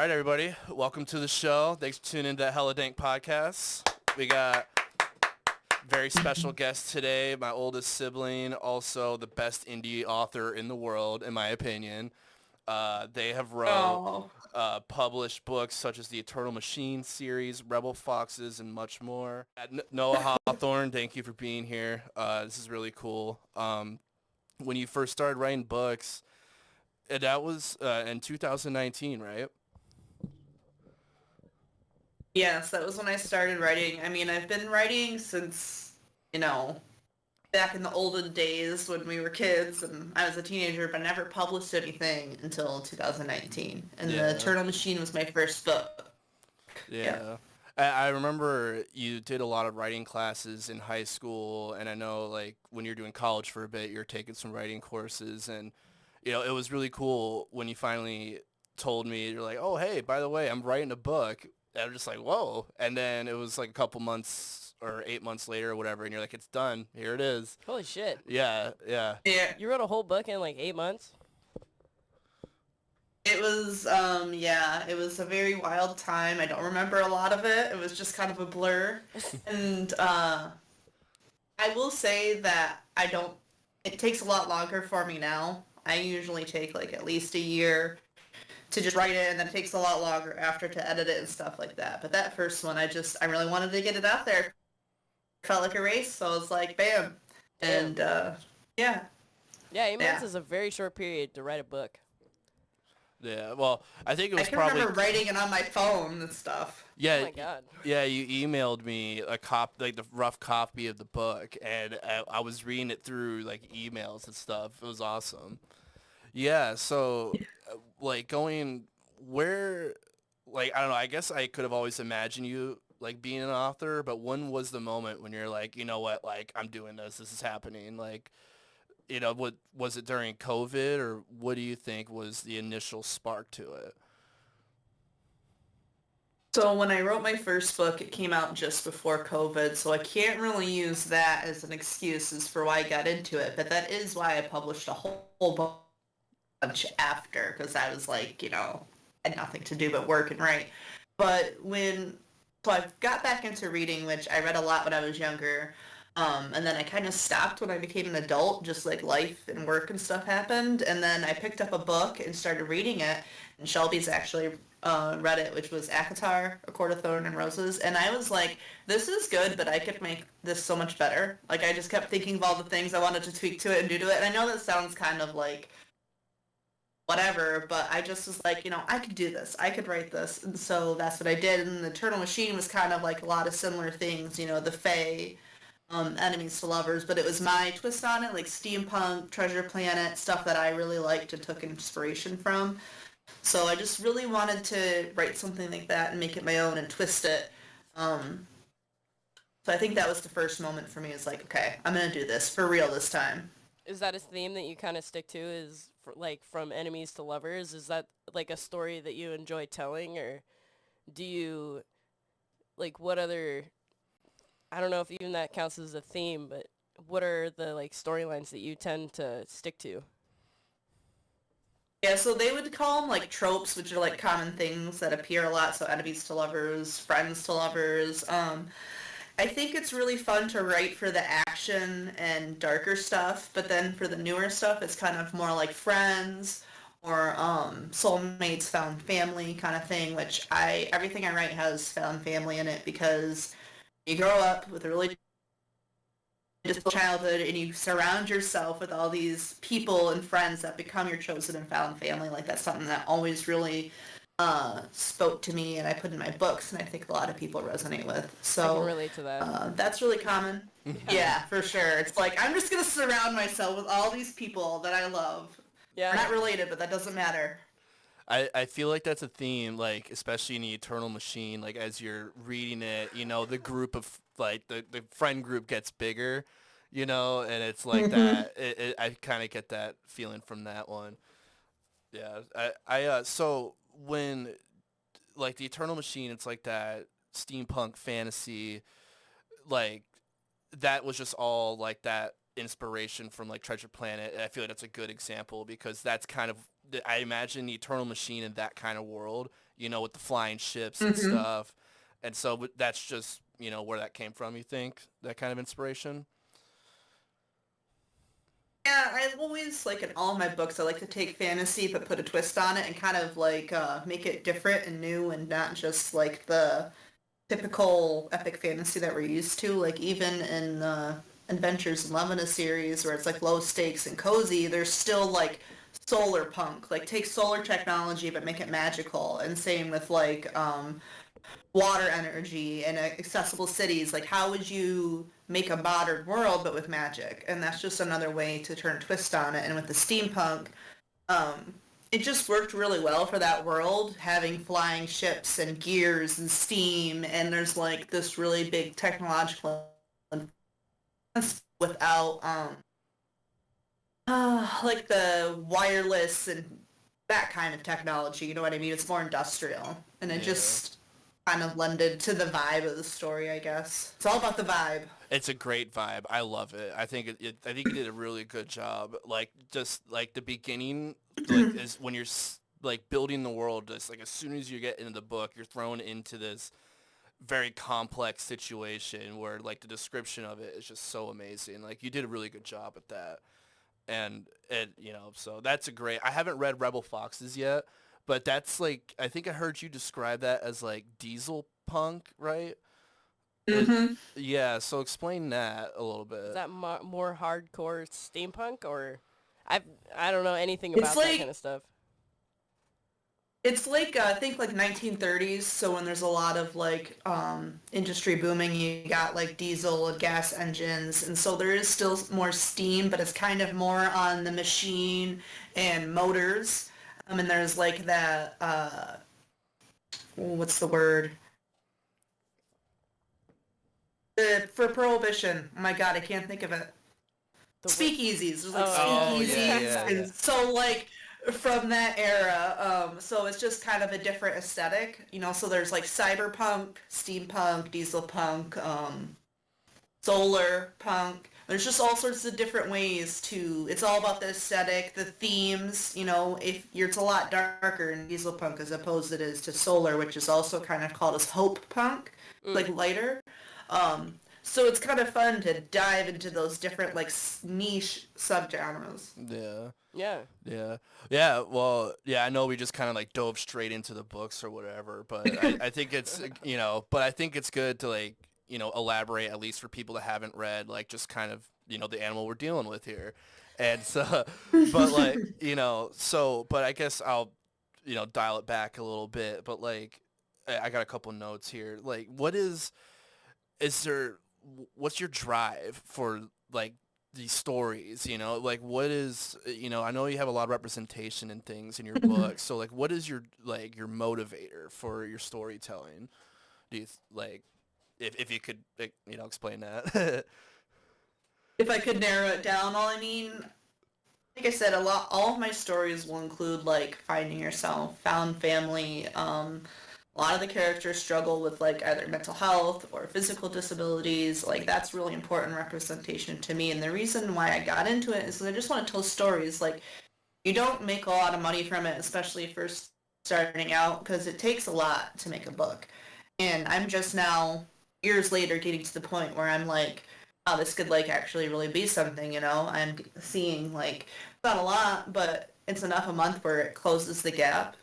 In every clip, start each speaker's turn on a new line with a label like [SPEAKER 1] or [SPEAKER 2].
[SPEAKER 1] right, everybody. Welcome to the show. Thanks for tuning into Hella Dank podcast. We got very special guest today, my oldest sibling, also the best indie author in the world, in my opinion. They have wrote
[SPEAKER 2] Oh,
[SPEAKER 1] published books such as the Eternal Machine series, Rebel Foxes, and much more. Noah Hawthorne, thank you for being here. This is really cool. When you first started writing books, that was in 2019, right?
[SPEAKER 2] yes, that was when I started writing. I mean, I've been writing since, you know, back in the olden days when we were kids and I was a teenager, but I never published anything until 2019. And The
[SPEAKER 1] Yeah.
[SPEAKER 2] Eternal Machine was my first book. Yeah.
[SPEAKER 1] Yeah. I remember you did a lot of writing classes in high school, and I know like when you're doing college for a bit, you're taking some writing courses, and it was really cool when you finally told me you're like, oh hey, by the way, I'm writing a book. And I'm just like, whoa. And then it was like a couple months or 8 months later or whatever, and you're like, it's done. Here it is.
[SPEAKER 3] Holy shit.
[SPEAKER 1] Yeah, yeah.
[SPEAKER 2] Yeah.
[SPEAKER 3] You wrote a whole book in like 8 months?
[SPEAKER 2] It was, yeah, it was a very wild time. I don't remember a lot of it. It was just kind of a blur. And, I will say that it takes a lot longer for me now. I usually take like at least a year to just write it, and then it takes a lot longer after to edit it and stuff like that. But that first one, I really wanted to get it out there. It felt like a race, so I was like, bam. And, yeah.
[SPEAKER 3] Yeah, 8 months
[SPEAKER 2] Yeah.
[SPEAKER 3] is a very short period to write a book.
[SPEAKER 1] Yeah, well, I think it
[SPEAKER 2] I
[SPEAKER 1] was
[SPEAKER 2] can
[SPEAKER 1] probably
[SPEAKER 2] remember writing it on my phone and stuff.
[SPEAKER 1] yeah,
[SPEAKER 3] Oh my god.
[SPEAKER 1] yeah. You emailed me like the rough copy of the book, and I was reading it through like emails and stuff. It was awesome. Yeah, so like going where, like I don't know. I guess I could have always imagined you like being an author, but when was the moment when you're like, you know what, like I'm doing this. This is happening. Like, what was it during COVID, or what do you think was the initial spark to it?
[SPEAKER 2] So when I wrote my first book, it came out just before COVID, so I can't really use that as an excuse as for why I got into it, but that is why I published a whole bunch after, because I was like, had nothing to do but work and write. But so I got back into reading, which I read a lot when I was younger, and then I kind of stopped when I became an adult, just like life and work and stuff happened, and then I picked up a book and started reading it, and Shelby's actually read it, which was Akatar, A Court of Thorn and Roses, and I was like, this is good, but I could make this so much better. Like, I just kept thinking of all the things I wanted to tweak to it and do to it, and I know that sounds kind of like whatever, but I just was like, I could do this. I could write this. And so that's what I did. And the Eternal Machine was kind of like a lot of similar things, the Fae, enemies to lovers, but it was my twist on it, like steampunk, treasure planet, stuff that I really liked and took inspiration from. So I just really wanted to write something like that and make it my own and twist it. So I think that was the first moment for me. It's like, okay, I'm going to do this for real this time.
[SPEAKER 3] Is that a theme that you kind of stick to, is like from enemies to lovers? Is that like a story that you enjoy telling, or do you, like, what other, I don't know if even that counts as a theme, but what are the like storylines that you tend to stick to?
[SPEAKER 2] Yeah, so they would call them like tropes, which are like common things that appear a lot. So enemies to lovers, friends to lovers. I think it's really fun to write for the action and darker stuff, but then for the newer stuff, it's kind of more like friends or soulmates, found family kind of thing, which everything I write has found family in it because you grow up with a really difficult childhood and you surround yourself with all these people and friends that become your chosen and found family. Like, that's something that always really spoke to me and I put in my books, and I think a lot of people resonate with. So
[SPEAKER 3] I can relate to that.
[SPEAKER 2] that's really common. Yeah, for sure. It's like, I'm just going to surround myself with all these people that I love.
[SPEAKER 3] Yeah.
[SPEAKER 2] We're not related, but that doesn't matter.
[SPEAKER 1] I feel like that's a theme, like especially in the Eternal Machine, like as you're reading it, the group of like the friend group gets bigger, and it's like that. I kind of get that feeling from that one. Yeah, so when like the Eternal Machine, it's like that steampunk fantasy, like that was just all like that inspiration from like Treasure Planet. And I feel like that's a good example because that's kind of, I imagine the Eternal Machine in that kind of world, with the flying ships and
[SPEAKER 2] Mm-hmm.
[SPEAKER 1] stuff. And so that's just, where that came from, you think? That kind of inspiration?
[SPEAKER 2] Yeah, I always like in all my books, I like to take fantasy but put a twist on it and kind of like make it different and new and not just like the typical epic fantasy that we're used to. Like even in Adventures in Levina series where it's like low stakes and cozy, there's still like solar punk. Like take solar technology but make it magical. And same with like water energy and accessible cities. Like how would you make a modern world but with magic? And that's just another way to turn a twist on it. And with the steampunk, um, it just worked really well for that world, having flying ships and gears and steam, and there's like this really big technological advance without like the wireless and that kind of technology. You know what I mean? It's more industrial, and it
[SPEAKER 1] Yeah.
[SPEAKER 2] just kind of lended to the vibe of the story, I guess. It's all about the vibe.
[SPEAKER 1] It's a great vibe. I love it. I think I think you did a really good job. Like just like the beginning, like is when you're like building the world. Just like as soon as you get into the book, you're thrown into this very complex situation where like the description of it is just so amazing. Like you did a really good job at that. And so that's a great. I haven't read Rebel Foxes yet, but that's like I think I heard you describe that as like diesel punk, right? It,
[SPEAKER 2] Mm-hmm.
[SPEAKER 1] yeah, so explain that a little
[SPEAKER 3] Is
[SPEAKER 1] bit.
[SPEAKER 3] that more hardcore steampunk, or I I don't know anything
[SPEAKER 2] It's
[SPEAKER 3] about that kind
[SPEAKER 2] like
[SPEAKER 3] of stuff.
[SPEAKER 2] It's like I think like 1930s. So when there's a lot of like industry booming, you got like diesel and gas engines, and so there is still more steam, but it's kind of more on the machine and motors. And there's like that what's the word? For prohibition. Oh my God, I can't think of it.
[SPEAKER 3] The what?
[SPEAKER 2] Speakeasies. There's like
[SPEAKER 1] Oh,
[SPEAKER 3] Oh
[SPEAKER 1] yeah,
[SPEAKER 2] speakeasies,
[SPEAKER 1] yeah, yeah.
[SPEAKER 2] and so like from that era, so it's just kind of a different aesthetic, So there's like cyberpunk, steampunk, diesel punk, solar punk. There's just all sorts of different ways to. It's all about the aesthetic, the themes. If you're, it's a lot darker in diesel punk as opposed it is to solar, which is also kind of called as hope punk, like
[SPEAKER 3] mm,
[SPEAKER 2] lighter. Um, so it's kind of fun to dive into those different like niche subgenres.
[SPEAKER 1] Yeah.
[SPEAKER 3] yeah.
[SPEAKER 1] Yeah. Yeah, well, yeah, I know we just kind of like dove straight into the books or whatever, but I think it's, but I think it's good to like, elaborate at least for people that haven't read, like just kind of, the animal we're dealing with here. And so, but like, but I guess I'll, dial it back a little bit, but like, I got a couple notes here. Like, is there what's your drive for like these stories, like what is, I know you have a lot of representation and things in your book, so like what is your like your motivator for your storytelling? Do you like if you could like, explain that?
[SPEAKER 2] If I could narrow it down, like I said, all of my stories will include like finding yourself, found family. A lot of the characters struggle with like either mental health or physical disabilities. Like that's really important representation to me. And the reason why I got into it is 'cause I just want to tell stories. Like you don't make a lot of money from it, especially first starting out, because it takes a lot to make a book. And I'm just now, years later, getting to the point where I'm like, oh, this could like actually really be something. I'm seeing like not a lot, but it's enough a month where it closes the gap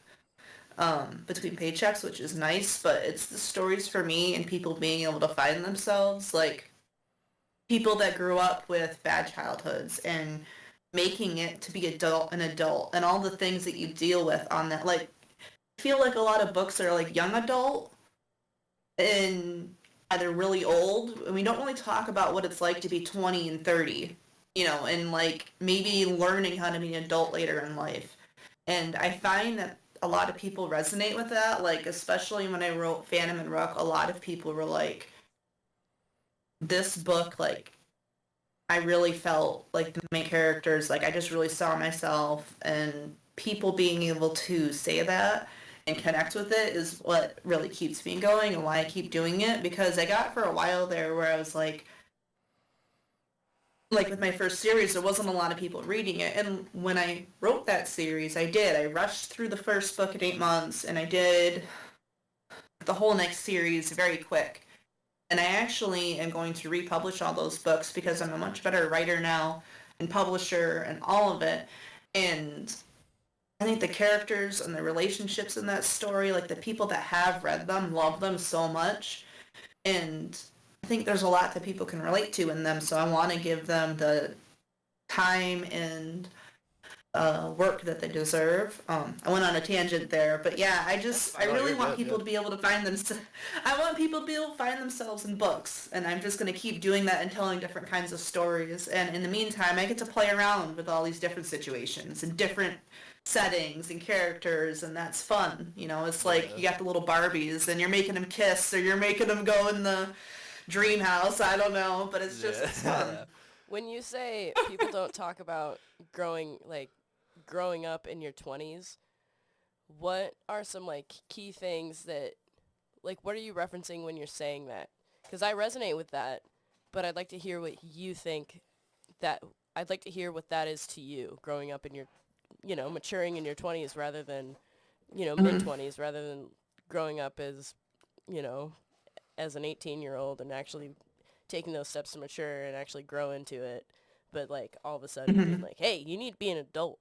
[SPEAKER 2] between paychecks, which is nice. But it's the stories for me and people being able to find themselves, like people that grew up with bad childhoods and making it to be an adult and all the things that you deal with on that. Like I feel like a lot of books are like young adult and either really old, and we don't really talk about what it's like to be 20 and 30, and like maybe learning how to be an adult later in life. And I find that a lot of people resonate with that, like especially when I wrote Phantom and Rook, a lot of people were like, this book, like I really felt like the main characters, like I just really saw myself, and people being able to say that and connect with it is what really keeps me going and why I keep doing it, because I got for a while there where I was like, like with my first series, there wasn't a lot of people reading it. And when I wrote that series, I did. I rushed through the first book in 8 months, and I did the whole next series very quick. And I actually am going to republish all those books because I'm a much better writer now and publisher and all of it. And I think the characters and the relationships in that story, like the people that have read them, love them so much. And I think there's a lot that people can relate to in them. So I want to give them the time and work that they deserve. I went on a tangent there, but yeah, I really want people to be able to find them. I want people to be able to find themselves in books, and I'm just going to keep doing that and telling different kinds of stories. And in the meantime, I get to play around with all these different situations and different settings and characters, and that's fun. You know, it's like you got the little Barbies, and you're making them kiss, or you're making them go in the dream house. I don't know, but it's just it's fun.
[SPEAKER 3] When you say people don't talk about growing up in your 20s, what are some like key things that, like, what are you referencing when you're saying that? Because I resonate with that, but I'd like to hear what you think I'd like to hear what that is to you, growing up in your, maturing in your 20s rather than, mid-20s, rather than growing up as, as an 18-year-old and actually taking those steps to mature and actually grow into it. But like all of a sudden being like, hey, you need to be an adult,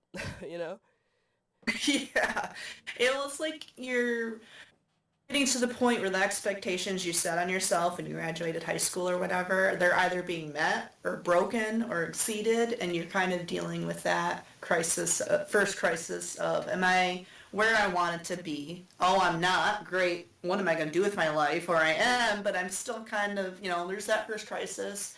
[SPEAKER 2] Yeah. It was like you're getting to the point where the expectations you set on yourself when you graduated high school or whatever, they're either being met or broken or exceeded, and you're kind of dealing with that crisis, first crisis of, am I where I wanted to be? Oh, I'm not. Great. What am I going to do with my life? Or I am, but I'm still kind of, there's that first crisis.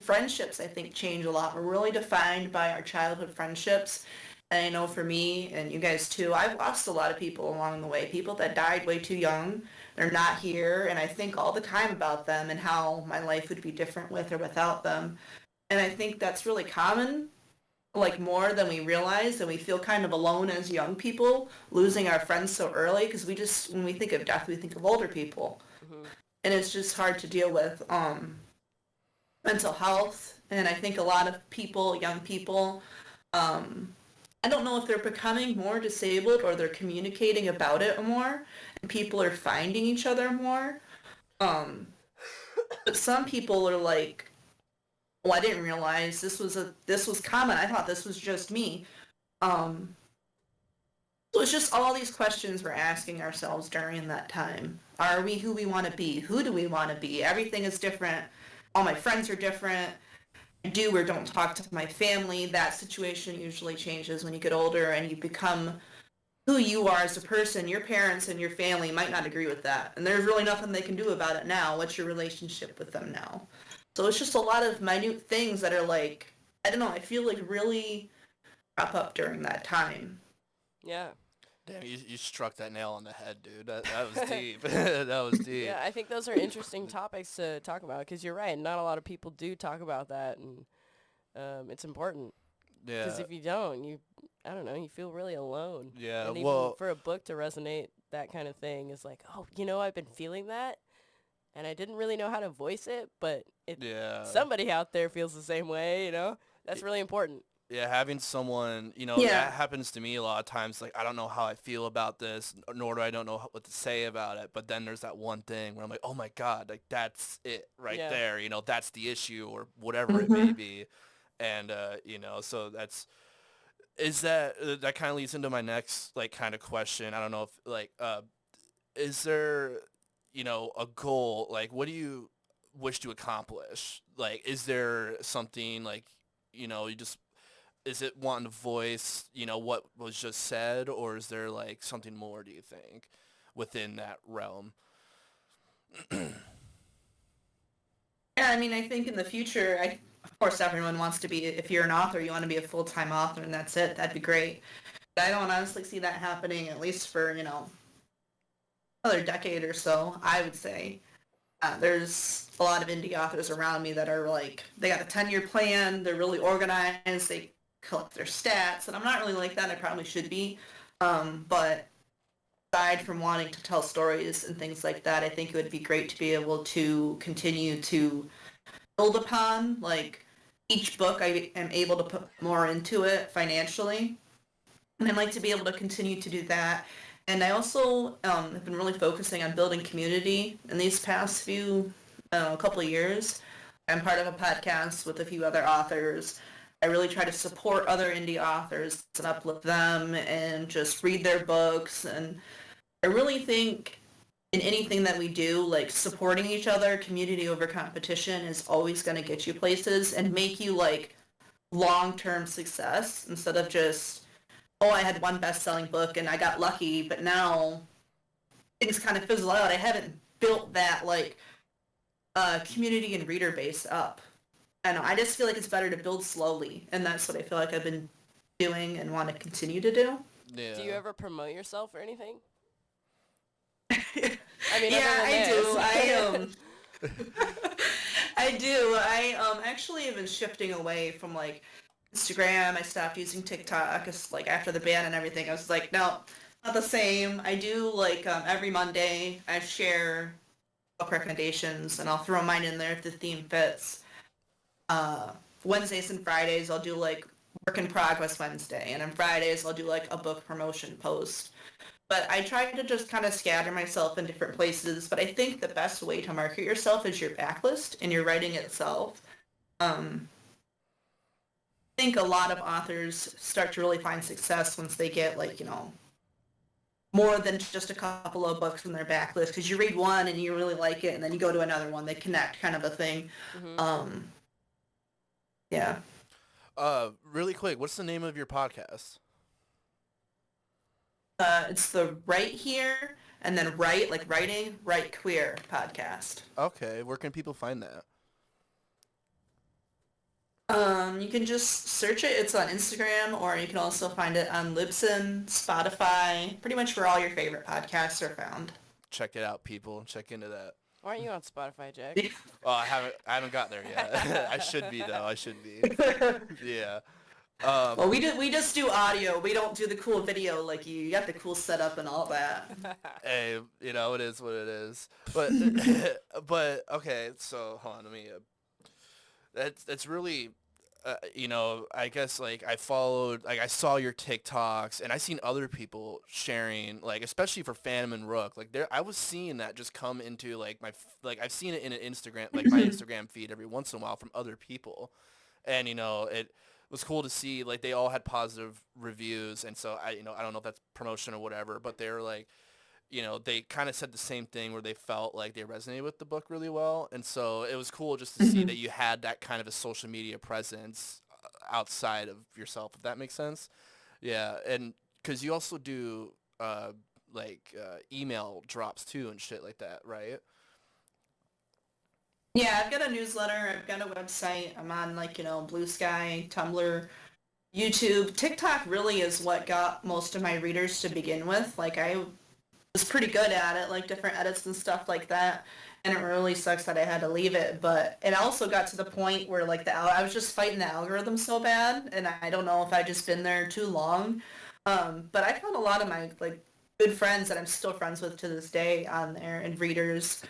[SPEAKER 2] Friendships, I think, change a lot. We're really defined by our childhood friendships. And I know for me, and you guys too, I've lost a lot of people along the way. People that died way too young. They're not here. And I think all the time about them and how my life would be different with or without them. And I think that's really common, like more than we realize. And we feel kind of alone as young people, losing our friends so early. Because when we think of death, we think of older people. Mm-hmm. And it's just hard to deal with. Mental health, and I think a lot of people, young people, I don't know if they're becoming more disabled or they're communicating about it more, and people are finding each other more. But some people are like, "Oh, I didn't realize this was common. I thought this was just me." So it's just all these questions we're asking ourselves during that time. Are we who we want to be? Who do we want to be? Everything is different. All my friends are different. I do or don't talk to my family. That situation usually changes when you get older and you become who you are as a person. Your parents and your family might not agree with that. And there's really nothing they can do about it now. What's your relationship with them now? So it's just a lot of minute things that are like, I don't know, I feel like really wrap up during that time.
[SPEAKER 3] Yeah.
[SPEAKER 1] Damn, you struck that nail on the head, dude. That was deep. That was deep.
[SPEAKER 3] Yeah, I think those are interesting topics to talk about because you're right. Not a lot of people do talk about that, and it's important.
[SPEAKER 1] Yeah.
[SPEAKER 3] Because if you don't, I don't know, you feel really alone.
[SPEAKER 1] Yeah,
[SPEAKER 3] and even for a book to resonate, that kind of thing is like, oh, I've been feeling that, and I didn't really know how to voice it, but somebody out there feels the same way, That's really important.
[SPEAKER 1] Yeah, having someone, that happens to me a lot of times. Like, I don't know how I feel about this, nor do I don't know what to say about it. But then there's that one thing where I'm like, oh my God, like that's it right there. That's the issue or whatever it may be. And, so that kind of leads into my next, like, kind of question. I don't know if, like, is there, a goal? Like, what do you wish to accomplish? Like, is there something, like, you just... Is it wanting to voice, what was just said, or is there, like, something more, do you think, within that realm?
[SPEAKER 2] Yeah, I mean, I think in the future, of course, everyone wants to be, if you're an author, you want to be a full-time author, and that's it. That'd be great. But I don't honestly see that happening, at least for, another decade or so, I would say. There's a lot of indie authors around me that are, like, they got a 10-year plan, they're really organized, they collect their stats, and I'm not really like that. I probably should be, but aside from wanting to tell stories and things like that, I think it would be great to be able to continue to build upon, like, each book I am able to put more into it financially. And I'd like to be able to continue to do that. And I also have been really focusing on building community in these past couple of years. I'm part of a podcast with a few other authors. I really try to support other indie authors and uplift them and just read their books. And I really think in anything that we do, like supporting each other, community over competition is always going to get you places and make you like long-term success instead of just, oh, I had one best-selling book and I got lucky, but now things kind of fizzle out. I haven't built that like community and reader base up. I don't know. I just feel like it's better to build slowly, and that's what I feel like I've been doing and want to continue to do.
[SPEAKER 1] Yeah.
[SPEAKER 3] Do you ever promote yourself or anything? I mean,
[SPEAKER 2] Yeah,
[SPEAKER 3] I
[SPEAKER 2] do. I do. I actually have been shifting away from like Instagram. I stopped using TikTok. It's like after the ban and everything. I was like, no, not the same. I do like every Monday I share book recommendations, and I'll throw mine in there if the theme fits. Wednesdays and Fridays I'll do like work in progress Wednesday, and on Fridays I'll do like a book promotion post. But I try to just kind of scatter myself in different places. But I think the best way to market yourself is your backlist and your writing itself. I think a lot of authors start to really find success once they get like, more than just a couple of books in their backlist. Because you read one and you really like it, and then you go to another one. They connect, kind of a thing.
[SPEAKER 3] Mm-hmm.
[SPEAKER 2] Yeah.
[SPEAKER 1] Really quick, what's the name of your podcast?
[SPEAKER 2] It's the Right Here and then Right, like writing, Right Queer podcast.
[SPEAKER 1] Okay, where can people find that?
[SPEAKER 2] You can just search it. It's on Instagram, or you can also find it on Libsyn, Spotify, pretty much where all your favorite podcasts are found.
[SPEAKER 1] Check it out, people. Check into that.
[SPEAKER 3] Why aren't you on Spotify, Jack?
[SPEAKER 1] Oh, I haven't got there yet. I should be though. I should be. Yeah.
[SPEAKER 2] Well, we just do audio. We don't do the cool video like you. You got the cool setup and all that.
[SPEAKER 1] Hey, it is what it is. But but okay, so hold on, let me. That's really, I guess like I followed, like I saw your TikToks, and I seen other people sharing, like especially for Phantom and Rook, like I was seeing that just come into like like I've seen it in an Instagram, like my Instagram feed every once in a while from other people, and it was cool to see like they all had positive reviews, and so I don't know if that's promotion or whatever, but they were like, they kind of said the same thing where they felt like they resonated with the book really well. And so it was cool just to see that you had that kind of a social media presence outside of yourself, if that makes sense. Yeah. And because you also do email drops too and shit like that, right?
[SPEAKER 2] Yeah, I've got a newsletter. I've got a website. I'm on Blue Sky, Tumblr, YouTube. TikTok really is what got most of my readers to begin with. Like I was pretty good at it, like different edits and stuff like that. And it really sucks that I had to leave it. But it also got to the point where like I was just fighting the algorithm so bad, and I don't know if I just been there too long. But I found a lot of my like good friends that I'm still friends with to this day on there, and readers.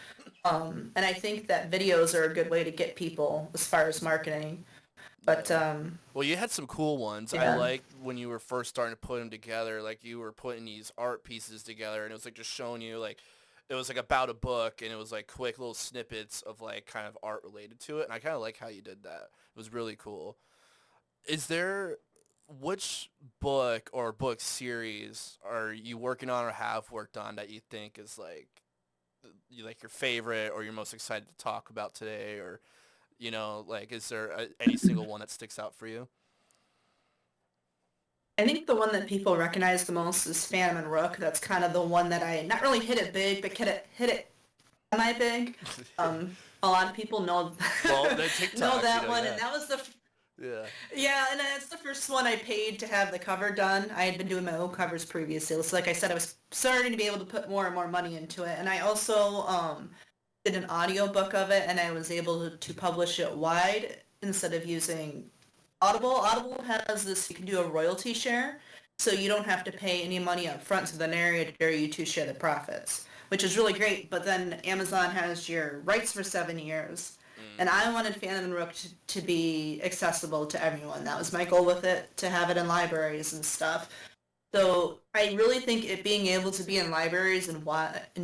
[SPEAKER 2] And I think that videos are a good way to get people as far as marketing. But
[SPEAKER 1] well, you had some cool ones.
[SPEAKER 2] Yeah.
[SPEAKER 1] I liked when you were first starting to put them together, like you were putting these art pieces together, and it was like just showing you like it was like about a book, and it was like quick little snippets of like kind of art related to it, and I kind of like how you did that. It was really cool. Which book or book series are you working on or have worked on that you think is like your favorite or you're most excited to talk about today, or like is there any single one that sticks out for you?
[SPEAKER 2] I think the one that people recognize the most is Phantom and Rook. That's kind of the one that I not really hit it big, but hit it semi-big. A lot of people know
[SPEAKER 1] Well, the TikTok,
[SPEAKER 2] know that one,
[SPEAKER 1] yeah.
[SPEAKER 2] and that was the
[SPEAKER 1] Yeah.
[SPEAKER 2] and it's the first one I paid to have the cover done. I had been doing my own covers previously, so like I said, I was starting to be able to put more and more money into it, and I also did an audiobook of it, and I was able to publish it wide instead of using Audible. Audible has this, you can do a royalty share, so you don't have to pay any money up front to the narrator, you two share the profits, which is really great. But then Amazon has your rights for 7 years. And I wanted Phantom and Rook to be accessible to everyone. That was my goal with it, to have it in libraries and stuff. So I really think it being able to be in libraries and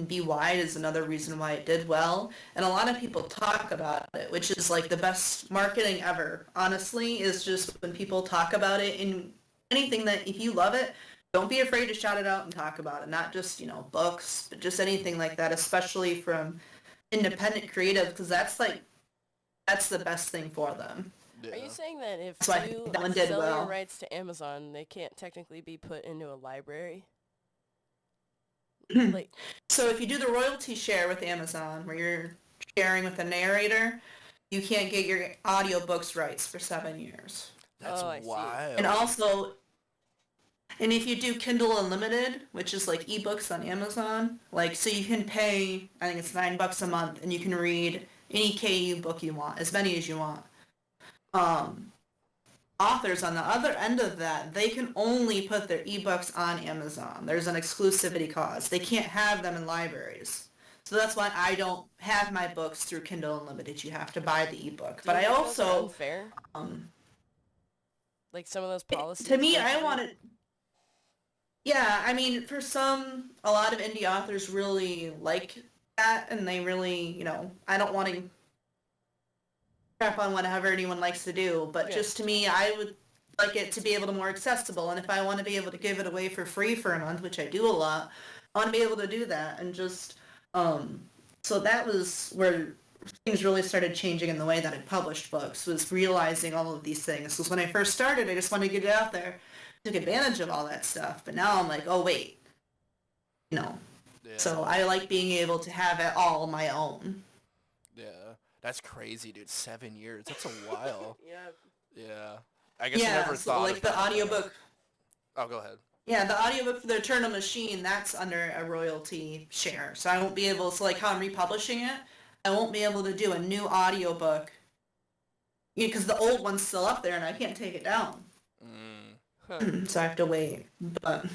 [SPEAKER 2] be wide is another reason why it did well. And a lot of people talk about it, which is like the best marketing ever. Honestly, is just when people talk about it in anything that if you love it, don't be afraid to shout it out and talk about it. Not just, books, but just anything like that, especially from independent creative, because that's the best thing for them.
[SPEAKER 3] Are you saying that if
[SPEAKER 2] So I
[SPEAKER 3] you
[SPEAKER 2] think that one did
[SPEAKER 3] sell your
[SPEAKER 2] well.
[SPEAKER 3] rights to Amazon, they can't technically be put into a library? Like,
[SPEAKER 2] So if you do the royalty share with Amazon, where you're sharing with the narrator, you can't get your audiobooks rights for 7 years.
[SPEAKER 1] That's
[SPEAKER 3] I see.
[SPEAKER 1] wild.
[SPEAKER 2] And also, and if you do Kindle Unlimited, which is like ebooks on Amazon, so you can pay, I think it's $9 a month, and you can read any KU book you want, as many as you want. Authors on the other end of that, they can only put their ebooks on Amazon. There's an exclusivity clause. They can't have them in libraries. So that's why I don't have my books through Kindle Unlimited. You have to buy the ebook. But I
[SPEAKER 3] think those are
[SPEAKER 2] also,
[SPEAKER 3] unfair? Like some of those policies.
[SPEAKER 2] to me,
[SPEAKER 3] don't
[SPEAKER 2] I
[SPEAKER 3] you
[SPEAKER 2] want
[SPEAKER 3] think?
[SPEAKER 2] it. Yeah, I mean, for a lot of indie authors really like that, and they really, I don't want to crap on whatever anyone likes to do, but
[SPEAKER 3] Yeah.
[SPEAKER 2] just to me, I would like it to be able to more accessible, and if I want to be able to give it away for free for a month, which I do a lot, I want to be able to do that, and just, so that was where things really started changing in the way that I published books, was realizing all of these things. Because when I first started, I just wanted to get it out there, took advantage of all that stuff, but now I'm like, oh wait,
[SPEAKER 1] Yeah.
[SPEAKER 2] so I like being able to have it all my own.
[SPEAKER 1] Yeah. That's crazy, dude. 7 years. That's a while.
[SPEAKER 3] Yeah.
[SPEAKER 1] Yeah. I guess I
[SPEAKER 2] Yeah,
[SPEAKER 1] never
[SPEAKER 2] so
[SPEAKER 1] thought
[SPEAKER 2] like
[SPEAKER 1] of
[SPEAKER 2] the
[SPEAKER 1] that.
[SPEAKER 2] audiobook.
[SPEAKER 1] Oh, go ahead.
[SPEAKER 2] Yeah, the audiobook for the Eternal Machine, that's under a royalty share. So I won't be able to, like how I'm republishing it, I won't be able to do a new audiobook. Because the old one's still up there and I can't take it down.
[SPEAKER 3] Huh.
[SPEAKER 2] So I have to wait. But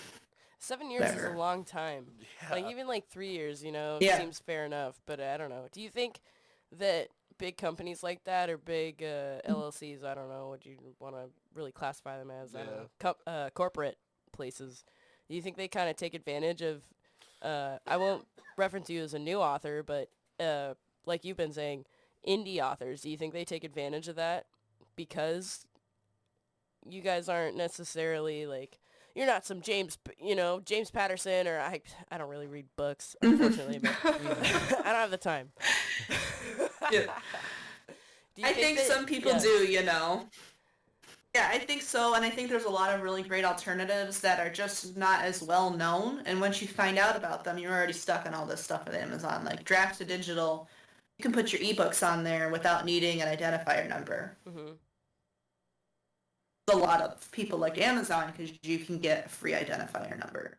[SPEAKER 3] 7 years is
[SPEAKER 2] Whatever.
[SPEAKER 3] a long time.
[SPEAKER 1] Yeah.
[SPEAKER 3] Like even like 3 years,
[SPEAKER 2] Yeah.
[SPEAKER 3] seems fair enough. But I don't know. Do you think that big companies like that or big LLCs, I don't know what you want to really classify them as, I don't know, corporate places, do you think they kind of take advantage of, I won't reference you as a new author, but like you've been saying, indie authors, do you think they take advantage of that because you guys aren't necessarily like, you're not some James Patterson, or I don't really read books, unfortunately, but I don't have the time.
[SPEAKER 2] Yeah.
[SPEAKER 3] Do you
[SPEAKER 2] I think
[SPEAKER 3] that-
[SPEAKER 2] some people
[SPEAKER 3] yeah.
[SPEAKER 2] do, Yeah, I think so, and I think there's a lot of really great alternatives that are just not as well known, and once you find out about them, you're already stuck on all this stuff with Amazon. Like Draft to Digital, you can put your ebooks on there without needing an identifier number.
[SPEAKER 3] Mm-hmm.
[SPEAKER 2] A lot of people like Amazon because you can get a free identifier number.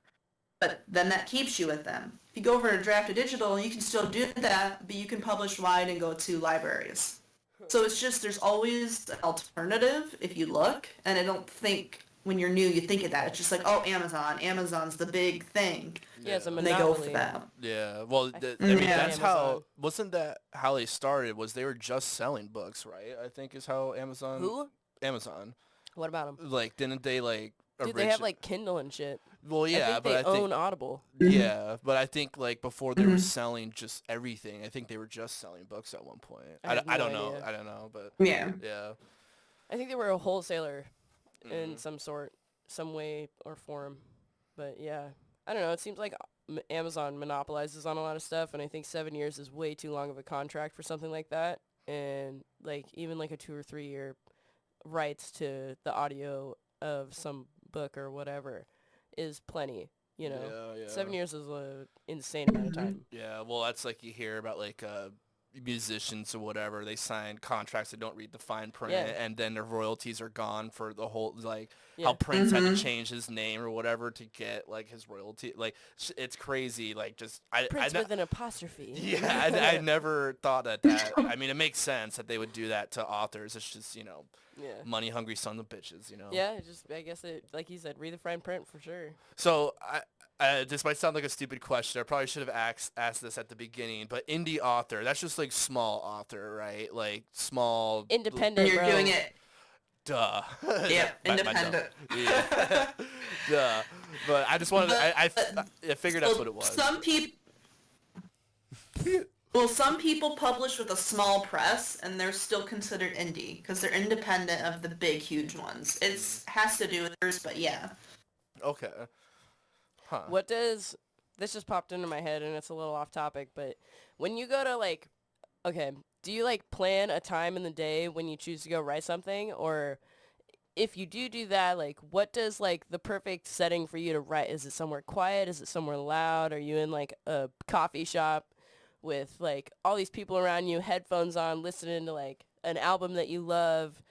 [SPEAKER 2] But then that keeps you with them. If you go over to Draft to Digital, you can still do that, but you can publish wide and go to libraries. So it's just, there's always an alternative if you look, and I don't think when you're new you think of that. It's just like, oh, Amazon's the big thing.
[SPEAKER 3] Yeah, it's a
[SPEAKER 2] And they go for
[SPEAKER 3] monopoly.
[SPEAKER 2] that.
[SPEAKER 1] Yeah. Well, I
[SPEAKER 2] mean,
[SPEAKER 1] mean,
[SPEAKER 2] Yeah.
[SPEAKER 1] that's how,
[SPEAKER 3] Amazon.
[SPEAKER 1] wasn't that how they started, was they were just selling books, right? I think is how Amazon.
[SPEAKER 3] Who?
[SPEAKER 1] Amazon.
[SPEAKER 3] What about them?
[SPEAKER 1] Like, didn't they like...
[SPEAKER 3] Dude, they have like Kindle and shit.
[SPEAKER 1] Well, yeah,
[SPEAKER 3] I think
[SPEAKER 1] but
[SPEAKER 3] they
[SPEAKER 1] I think...
[SPEAKER 3] own Audible.
[SPEAKER 1] Yeah, but I think like before they were selling just everything. I think they were just selling books at one point.
[SPEAKER 3] I have
[SPEAKER 1] I don't
[SPEAKER 3] no
[SPEAKER 1] know.
[SPEAKER 3] idea.
[SPEAKER 1] I don't know, but
[SPEAKER 2] Yeah.
[SPEAKER 1] yeah.
[SPEAKER 3] I think they were a wholesaler in
[SPEAKER 1] Mhm.
[SPEAKER 3] some sort, some way or form. But yeah, I don't know. It seems like Amazon monopolizes on a lot of stuff, and I think 7 years is way too long of a contract for something like that. And like even like a 2 or 3 year rights to the audio of some book or whatever is plenty.
[SPEAKER 1] Yeah,
[SPEAKER 3] 7 years is an insane amount of time.
[SPEAKER 1] Yeah, well, that's like you hear about like musicians or whatever. They sign contracts, they don't read the fine print,
[SPEAKER 3] Yeah.
[SPEAKER 1] and then their royalties are gone for the whole, like
[SPEAKER 3] Yeah.
[SPEAKER 1] how Prince had to change his name or whatever to get like his royalty. Like it's crazy. Like just
[SPEAKER 3] Prince with an apostrophe.
[SPEAKER 1] yeah, I never thought that. I mean, it makes sense that they would do that to authors. It's just
[SPEAKER 3] Yeah.
[SPEAKER 1] money hungry sons of bitches.
[SPEAKER 3] Yeah, I guess it, like you said, read the fine print for sure.
[SPEAKER 1] So this might sound like a stupid question. I probably should have asked this at the beginning, but indie author, that's just like small author, right? Like small.
[SPEAKER 2] And
[SPEAKER 3] Independent,
[SPEAKER 2] you're doing
[SPEAKER 3] bro.
[SPEAKER 2] it.
[SPEAKER 1] Duh.
[SPEAKER 2] Yep,
[SPEAKER 1] My dumb.
[SPEAKER 2] independent.
[SPEAKER 1] Yeah. Duh. But I just wanted. I figured that's
[SPEAKER 2] So
[SPEAKER 1] what it was.
[SPEAKER 2] some people publish with a small press, and they're still considered indie because they're independent of the big, huge ones. It's has to do with theirs, but yeah.
[SPEAKER 1] Okay. Huh.
[SPEAKER 3] What does this just popped into my head and it's a little off topic, but when you go to like, okay, do you like plan a time in the day when you choose to go write something, or if you do that, like what does like the perfect setting for you to write? Is it somewhere quiet? Is it somewhere loud? Are you in like a coffee shop with like all these people around you, headphones on, listening to like an album that you love,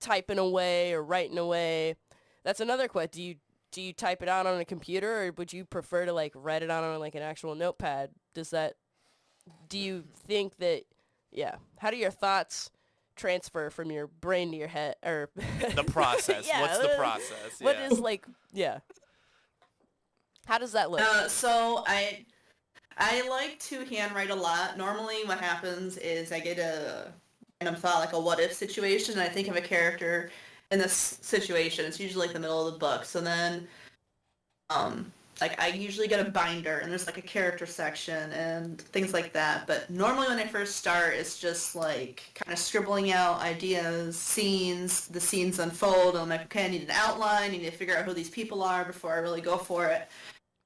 [SPEAKER 3] typing away or writing away? That's another question. Do you type it out on a computer, or would you prefer to like write it out on like an actual notepad? Do you think that, yeah, how do your thoughts transfer from your brain to your head, or
[SPEAKER 1] The process.
[SPEAKER 3] yeah,
[SPEAKER 1] What's the process?
[SPEAKER 3] what
[SPEAKER 1] Yeah.
[SPEAKER 3] is like, yeah, how does that look?
[SPEAKER 2] So I like to handwrite a lot. Normally what happens is I get a random thought, like a what if situation, and I think of a character in this situation. It's usually like the middle of the book. So then like I usually get a binder and there's like a character section and things like that. But normally when I first start, it's just like kind of scribbling out ideas, scenes, the scenes unfold. I'm like, okay, I need an outline, I need to figure out who these people are before I really go for it.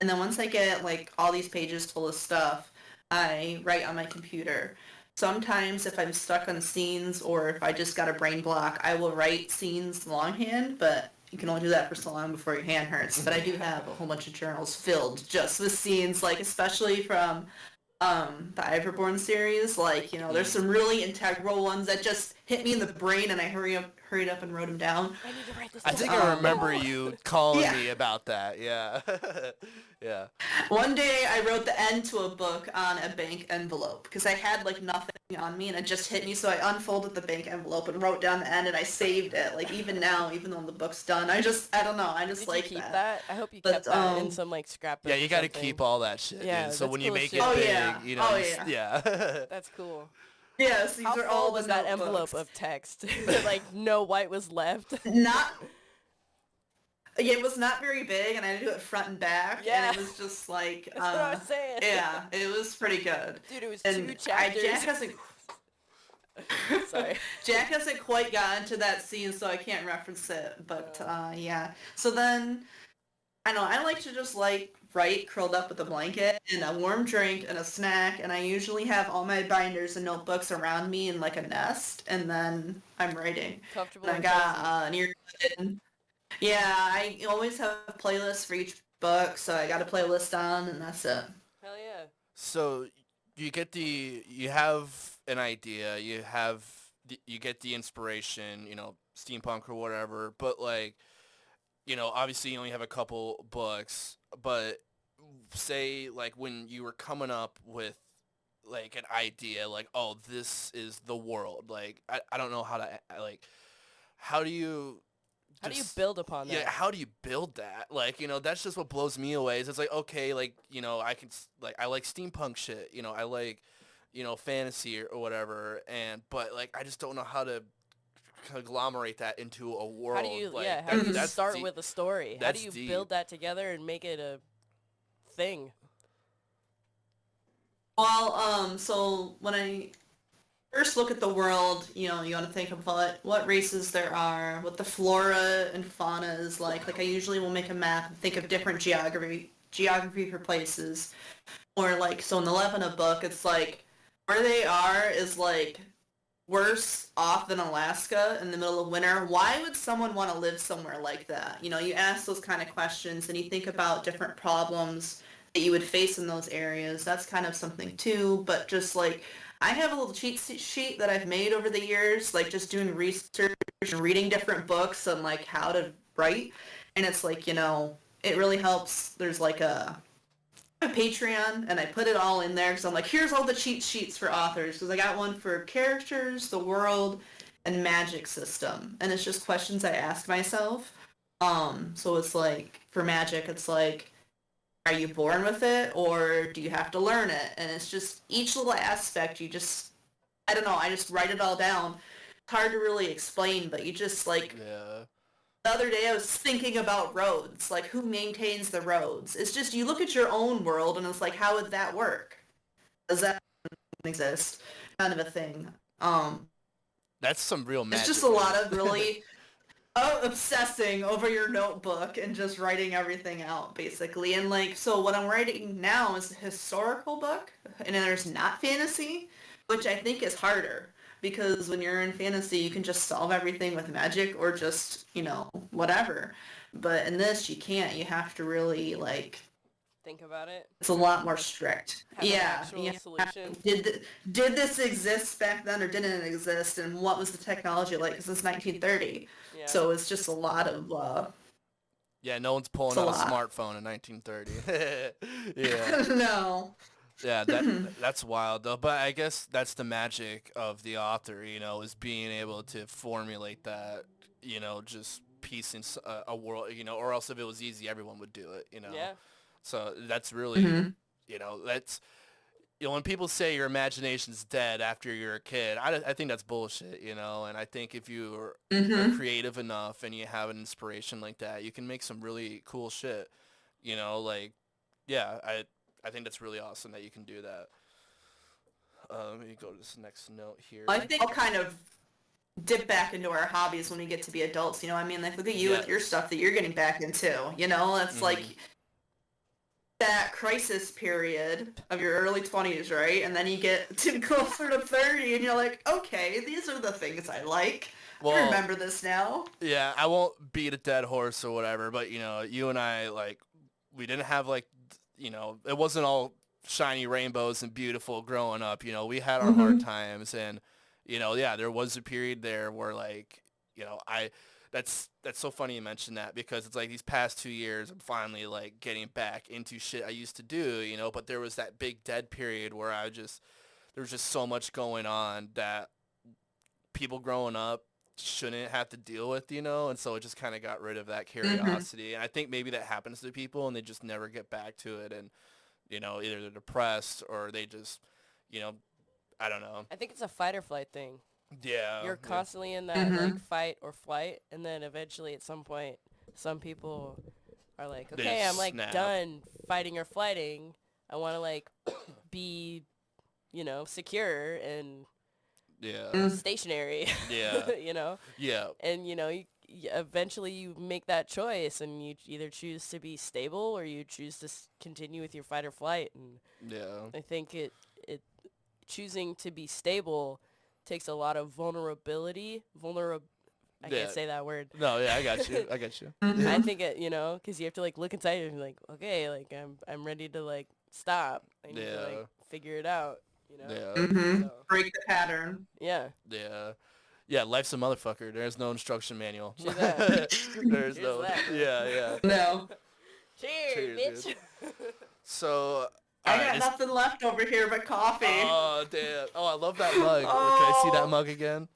[SPEAKER 2] And then once I get like all these pages full of stuff, I write on my computer. Sometimes if I'm stuck on scenes or if I just got a brain block, I will write scenes longhand, but you can only do that for so long before your hand hurts. But I do have a whole bunch of journals filled just with scenes, like especially from the Iverborn series. Like, there's some really integral ones that just hit me in the brain and I hurried up and wrote them down.
[SPEAKER 3] I need to write this
[SPEAKER 1] I
[SPEAKER 3] down.
[SPEAKER 1] think I remember
[SPEAKER 2] Oh.
[SPEAKER 1] you calling
[SPEAKER 2] Yeah.
[SPEAKER 1] me about that. Yeah. Yeah.
[SPEAKER 2] One day I wrote the end to a book on a bank envelope because I had like nothing on me and it just hit me, so I unfolded the bank envelope and wrote down the end and I saved it. Like even now, even though the book's done, I don't know, I just
[SPEAKER 3] Did
[SPEAKER 2] like
[SPEAKER 3] you keep
[SPEAKER 2] that.
[SPEAKER 3] that? I hope you
[SPEAKER 2] But,
[SPEAKER 3] kept that in some like scrapbook.
[SPEAKER 1] Yeah, you got to
[SPEAKER 3] or something.
[SPEAKER 1] keep all that shit.
[SPEAKER 3] Yeah,
[SPEAKER 1] Dude. So
[SPEAKER 3] that's
[SPEAKER 1] when you
[SPEAKER 3] cool
[SPEAKER 1] make
[SPEAKER 3] shit.
[SPEAKER 1] it
[SPEAKER 2] Oh,
[SPEAKER 1] big,
[SPEAKER 2] yeah.
[SPEAKER 1] you
[SPEAKER 2] Yeah.
[SPEAKER 1] yeah.
[SPEAKER 3] That's cool.
[SPEAKER 2] Yes, these
[SPEAKER 3] How
[SPEAKER 2] are
[SPEAKER 3] full
[SPEAKER 2] all
[SPEAKER 3] was
[SPEAKER 2] the
[SPEAKER 3] that envelope
[SPEAKER 2] notebooks.
[SPEAKER 3] of text? Like no white was left.
[SPEAKER 2] Not. Yeah, it was not very big, and I had to do it front and back,
[SPEAKER 3] Yeah.
[SPEAKER 2] and it was just like,
[SPEAKER 3] That's what I was saying.
[SPEAKER 2] yeah, it was pretty good.
[SPEAKER 3] Dude, it was
[SPEAKER 2] And
[SPEAKER 3] 2 chapters. Sorry.
[SPEAKER 2] Jack hasn't quite gotten to that scene, so I can't reference it. But yeah. So then, I know I like to just like write curled up with a blanket and a warm drink and a snack, and I usually have all my binders and notebooks around me in like a nest, and then I'm writing.
[SPEAKER 3] Comfortable
[SPEAKER 2] And I
[SPEAKER 3] and
[SPEAKER 2] got
[SPEAKER 3] cozy.
[SPEAKER 2] an earbud in. Yeah, I always have playlists for each book, so I got a playlist on, and that's it.
[SPEAKER 3] Hell yeah.
[SPEAKER 1] So you have an idea, you get the inspiration, steampunk or whatever, but like, obviously you only have a couple books, but say like when you were coming up with like an idea, like, oh, this is the world. Like, I don't know how to, like, how do you
[SPEAKER 3] How do you
[SPEAKER 1] just-
[SPEAKER 3] build upon that?
[SPEAKER 1] Yeah, how do you build that? Like, that's just what blows me away. Is it's like, okay, like, I can, like, I like steampunk shit. I like, fantasy or whatever. But, like, I just don't know how to conglomerate that into a world.
[SPEAKER 3] How do you,
[SPEAKER 1] like,
[SPEAKER 3] how do you
[SPEAKER 1] that's
[SPEAKER 3] start
[SPEAKER 1] deep.
[SPEAKER 3] with a story? How do
[SPEAKER 1] That's
[SPEAKER 3] you
[SPEAKER 1] deep.
[SPEAKER 3] build that together and make it a thing?
[SPEAKER 2] Well, so when I first look at the world, you want to think of what races there are, what the flora and fauna is like. Like I usually will make a map and think of different geography for places. Or like, so in the Levena book, it's like where they are is like worse off than Alaska in the middle of winter. Why would someone want to live somewhere like that? You ask those kind of questions and you think about different problems that you would face in those areas. That's kind of something too, but just like I have a little cheat sheet that I've made over the years, like just doing research and reading different books on like how to write. And it's like, it really helps. There's like a Patreon, and I put it all in there because I'm like, here's all the cheat sheets for authors, because I got one for characters, the world, and magic system. And it's just questions I ask myself. So it's like, for magic, it's like, are you born with it or do you have to learn it? And it's just each little aspect you just, I don't know, I just write it all down. It's hard to really explain, but you just like,
[SPEAKER 1] Yeah.
[SPEAKER 2] the other day I was thinking about roads, like who maintains the roads. It's just you look at your own world and it's like, how would that work? Does that exist? Kind of a thing.
[SPEAKER 1] That's some real magic.
[SPEAKER 2] It's just a lot of really obsessing over your notebook and just writing everything out, basically. And like, so what I'm writing now is a historical book, and there's not fantasy, which I think is harder because when you're in fantasy, you can just solve everything with magic or just, whatever. But in this, you can't. You have to really like
[SPEAKER 3] Think about it.
[SPEAKER 2] it's a lot more strict.
[SPEAKER 3] Have an
[SPEAKER 2] Yeah.
[SPEAKER 3] actual
[SPEAKER 2] Yeah.
[SPEAKER 3] solution.
[SPEAKER 2] Did this exist back then or didn't it exist? And what was the technology like? Because it's 1930.
[SPEAKER 3] Yeah.
[SPEAKER 2] So it's just a lot of,
[SPEAKER 1] Yeah, no one's pulling
[SPEAKER 2] It's a
[SPEAKER 1] out a
[SPEAKER 2] lot.
[SPEAKER 1] smartphone in 1930. Yeah.
[SPEAKER 2] no.
[SPEAKER 1] Yeah, that's wild though. But I guess that's the magic of the author, is being able to formulate that, just piecing a world, or else if it was easy, everyone would do it.
[SPEAKER 3] Yeah.
[SPEAKER 1] So that's really,
[SPEAKER 2] Mhm.
[SPEAKER 1] that's, when people say your imagination's dead after you're a kid, I think that's bullshit, and I think if you are
[SPEAKER 2] Mhm.
[SPEAKER 1] creative enough and you have an inspiration like that, you can make some really cool shit, like, yeah, I think that's really awesome that you can do that. Let me go to this next note here.
[SPEAKER 2] I think I'll kind of dip back into our hobbies when we get to be adults. I mean, like look at you with your
[SPEAKER 1] Yes.
[SPEAKER 2] stuff that you're getting back into. It's
[SPEAKER 1] Mhm.
[SPEAKER 2] like that crisis period of your early 20s, right? And then you get to closer to 30 and you're like, okay, these are the things I like. I
[SPEAKER 1] Well,
[SPEAKER 2] remember this now.
[SPEAKER 1] yeah, I won't beat a dead horse or whatever, but you and I, like, we didn't have like, it wasn't all shiny rainbows and beautiful growing up. We had our hard
[SPEAKER 2] Mhm.
[SPEAKER 1] times, and yeah, there was a period there where like, I that's so funny you mentioned that because it's like these past 2 years I'm finally like getting back into shit I used to do, but there was that big dead period where there was just so much going on that people growing up shouldn't have to deal with, and so it just kind of got rid of that
[SPEAKER 2] Mhm.
[SPEAKER 1] curiosity. And I think maybe that happens to people and they just never get back to it, and either they're depressed or they just, you know, I don't know.
[SPEAKER 3] I think it's a fight or flight thing.
[SPEAKER 1] Yeah,
[SPEAKER 3] You're
[SPEAKER 1] yeah.
[SPEAKER 3] constantly in that like
[SPEAKER 2] Mhm.
[SPEAKER 3] fight or flight, and then eventually at some point, some people are like,
[SPEAKER 1] They
[SPEAKER 3] okay, I'm
[SPEAKER 1] just
[SPEAKER 3] like
[SPEAKER 1] snap.
[SPEAKER 3] done fighting or flighting. I want to like be, secure and
[SPEAKER 1] Yeah,
[SPEAKER 2] Mm.
[SPEAKER 3] stationary.
[SPEAKER 1] yeah, yeah,
[SPEAKER 3] And eventually you make that choice, and you either choose to be stable or you choose to continue with your fight or flight. And
[SPEAKER 1] yeah,
[SPEAKER 3] I think it choosing to be stable takes a lot of vulnerability. I
[SPEAKER 1] yeah.
[SPEAKER 3] can't say that word.
[SPEAKER 1] No, yeah, I got you. I got you.
[SPEAKER 3] I
[SPEAKER 2] Mhm.
[SPEAKER 3] think it, because you have to like look inside and be like, okay, like I'm ready to like stop. I need to
[SPEAKER 1] Yeah,
[SPEAKER 3] like figure it out.
[SPEAKER 1] yeah,
[SPEAKER 2] Mhm.
[SPEAKER 3] So
[SPEAKER 2] Break the pattern.
[SPEAKER 3] yeah,
[SPEAKER 1] yeah. Yeah, life's a motherfucker. There's no instruction manual.
[SPEAKER 3] cheers that.
[SPEAKER 1] There's
[SPEAKER 3] Cheers
[SPEAKER 1] no.
[SPEAKER 3] that, bro.
[SPEAKER 1] Yeah, yeah.
[SPEAKER 2] No.
[SPEAKER 3] Cheers,
[SPEAKER 1] Cheers,
[SPEAKER 3] bitch.
[SPEAKER 1] So,
[SPEAKER 2] I
[SPEAKER 1] all right.
[SPEAKER 2] got nothing left over here but coffee.
[SPEAKER 1] Oh, damn. Oh, I love that mug. Can I see that
[SPEAKER 2] Oh,
[SPEAKER 1] mug again?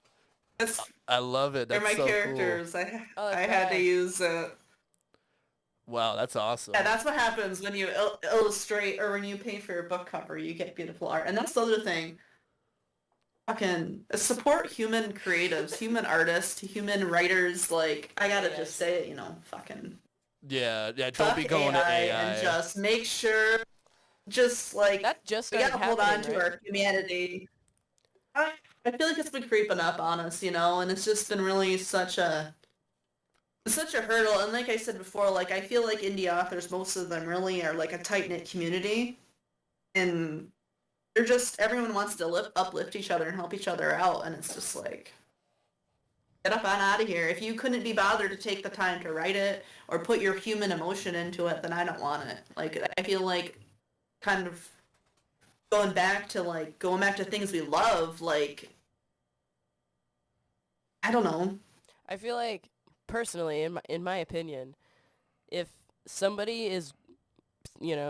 [SPEAKER 2] that's
[SPEAKER 1] I love it.
[SPEAKER 2] they're
[SPEAKER 1] That's
[SPEAKER 2] my
[SPEAKER 1] so cool.
[SPEAKER 2] characters. I
[SPEAKER 3] Oh,
[SPEAKER 2] I
[SPEAKER 3] that's
[SPEAKER 2] had to
[SPEAKER 3] badass.
[SPEAKER 2] use
[SPEAKER 1] Wow, that's
[SPEAKER 2] Yeah,
[SPEAKER 1] awesome.
[SPEAKER 2] that's what happens when you illustrate or when you pay for your book cover. You get beautiful art, and that's the other thing. Fucking support human creatives, human artists, human writers. Like I gotta
[SPEAKER 3] Yeah.
[SPEAKER 2] just say it, fucking
[SPEAKER 1] Yeah, yeah. Don't
[SPEAKER 2] fuck
[SPEAKER 1] be going to
[SPEAKER 2] AI and
[SPEAKER 1] AI.
[SPEAKER 2] just make sure, just like
[SPEAKER 3] That just
[SPEAKER 2] we
[SPEAKER 3] started
[SPEAKER 2] gotta hold on
[SPEAKER 3] happening,
[SPEAKER 2] to
[SPEAKER 3] right?
[SPEAKER 2] our humanity. I feel like it's been creeping up on us, and it's just been really such a hurdle. And like I said before, like I feel like indie authors, most of them really are like a tight knit community, and they're just everyone wants to uplift each other and help each other out, and it's just like get up on out of here. If you couldn't be bothered to take the time to write it or put your human emotion into it, then I don't want it. Like I feel like kind of going back to things we love, like I don't know.
[SPEAKER 3] I feel like personally, in my opinion, if somebody is,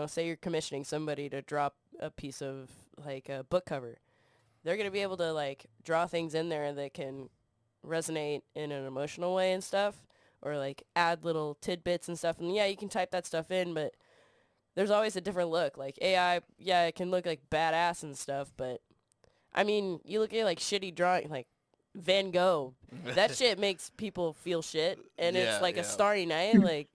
[SPEAKER 3] say you're commissioning somebody to drop a piece of like a book cover, they're gonna be able to like draw things in there that can resonate in an emotional way and stuff, or like add little tidbits and stuff. And yeah, you can type that stuff in, but there's always a different look. Like AI, yeah, it can look like badass and stuff, but I mean, you look at like shitty drawing, like Van Gogh. That shit makes people feel shit, and it's
[SPEAKER 1] Yeah,
[SPEAKER 3] like a
[SPEAKER 1] yeah.
[SPEAKER 3] starry night. Like,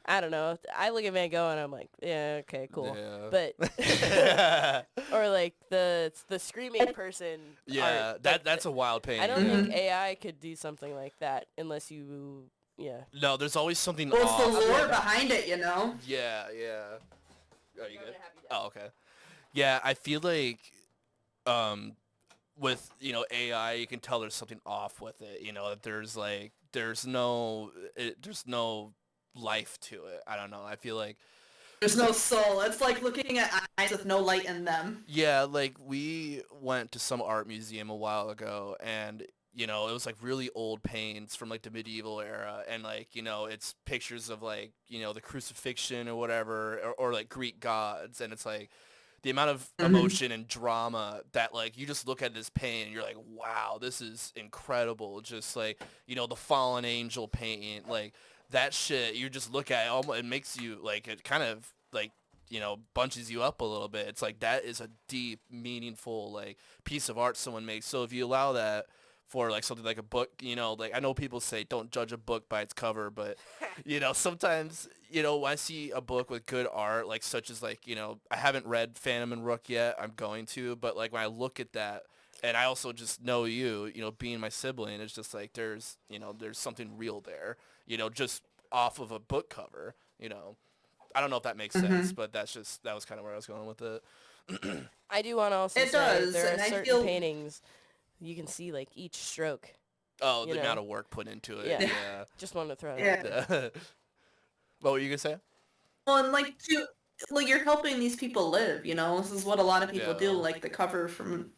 [SPEAKER 3] I don't know. I look at Van Gogh and I'm like, yeah, okay, cool. But
[SPEAKER 1] Yeah.
[SPEAKER 3] or like the screaming person
[SPEAKER 1] Yeah,
[SPEAKER 3] art.
[SPEAKER 1] that's a wild
[SPEAKER 3] I
[SPEAKER 1] painting.
[SPEAKER 3] don't think
[SPEAKER 1] Yeah.
[SPEAKER 3] AI could do something like that unless you, yeah.
[SPEAKER 1] No, there's always something
[SPEAKER 2] Well, it's the
[SPEAKER 1] off.
[SPEAKER 2] lore behind it, you know?
[SPEAKER 1] Yeah, yeah. Are you
[SPEAKER 3] I'm
[SPEAKER 1] good?
[SPEAKER 3] gonna have you down.
[SPEAKER 1] Oh, okay. Yeah, I feel like um with, AI, you can tell there's something off with it, that there's like there's no life to it. I don't know. I feel like
[SPEAKER 2] There's no soul. It's like looking at eyes with no light in them.
[SPEAKER 1] yeah, like we went to some art museum a while ago and it was like really old paints from like the medieval era and like, it's pictures of like, the crucifixion or whatever or like Greek gods and it's like the amount of emotion and drama that like you just look at this paint and you're like, wow, this is incredible. Just like, the fallen angel painting, like that shit, you just look at it, it makes you like, it kind of like, bunches you up a little bit. It's like that is a deep, meaningful like piece of art someone makes. So if you allow that for like something like a book, like I know people say don't judge a book by its cover, but sometimes, when I see a book with good art, like such as like, I haven't read Phantom and Rook yet, I'm going to, but like when I look at that and I also just know being my sibling, it's just like there's something real there, just off of a book cover, I don't know if that makes sense, but that was kind of where I was going with it.
[SPEAKER 3] I do want to also
[SPEAKER 2] It
[SPEAKER 3] say
[SPEAKER 2] does,
[SPEAKER 3] there are
[SPEAKER 2] and I
[SPEAKER 3] certain
[SPEAKER 2] feel
[SPEAKER 3] paintings you can see like each stroke.
[SPEAKER 1] Oh,
[SPEAKER 3] You
[SPEAKER 1] the
[SPEAKER 3] know?
[SPEAKER 1] amount of work put into it.
[SPEAKER 3] Yeah.
[SPEAKER 1] Yeah.
[SPEAKER 3] Just wanted to throw that out
[SPEAKER 2] Yeah.
[SPEAKER 3] there.
[SPEAKER 1] What were you gonna say?
[SPEAKER 2] Well, and like like you're helping these people live, you know. This is what a lot of people do.
[SPEAKER 1] Yeah.
[SPEAKER 2] Like the cover from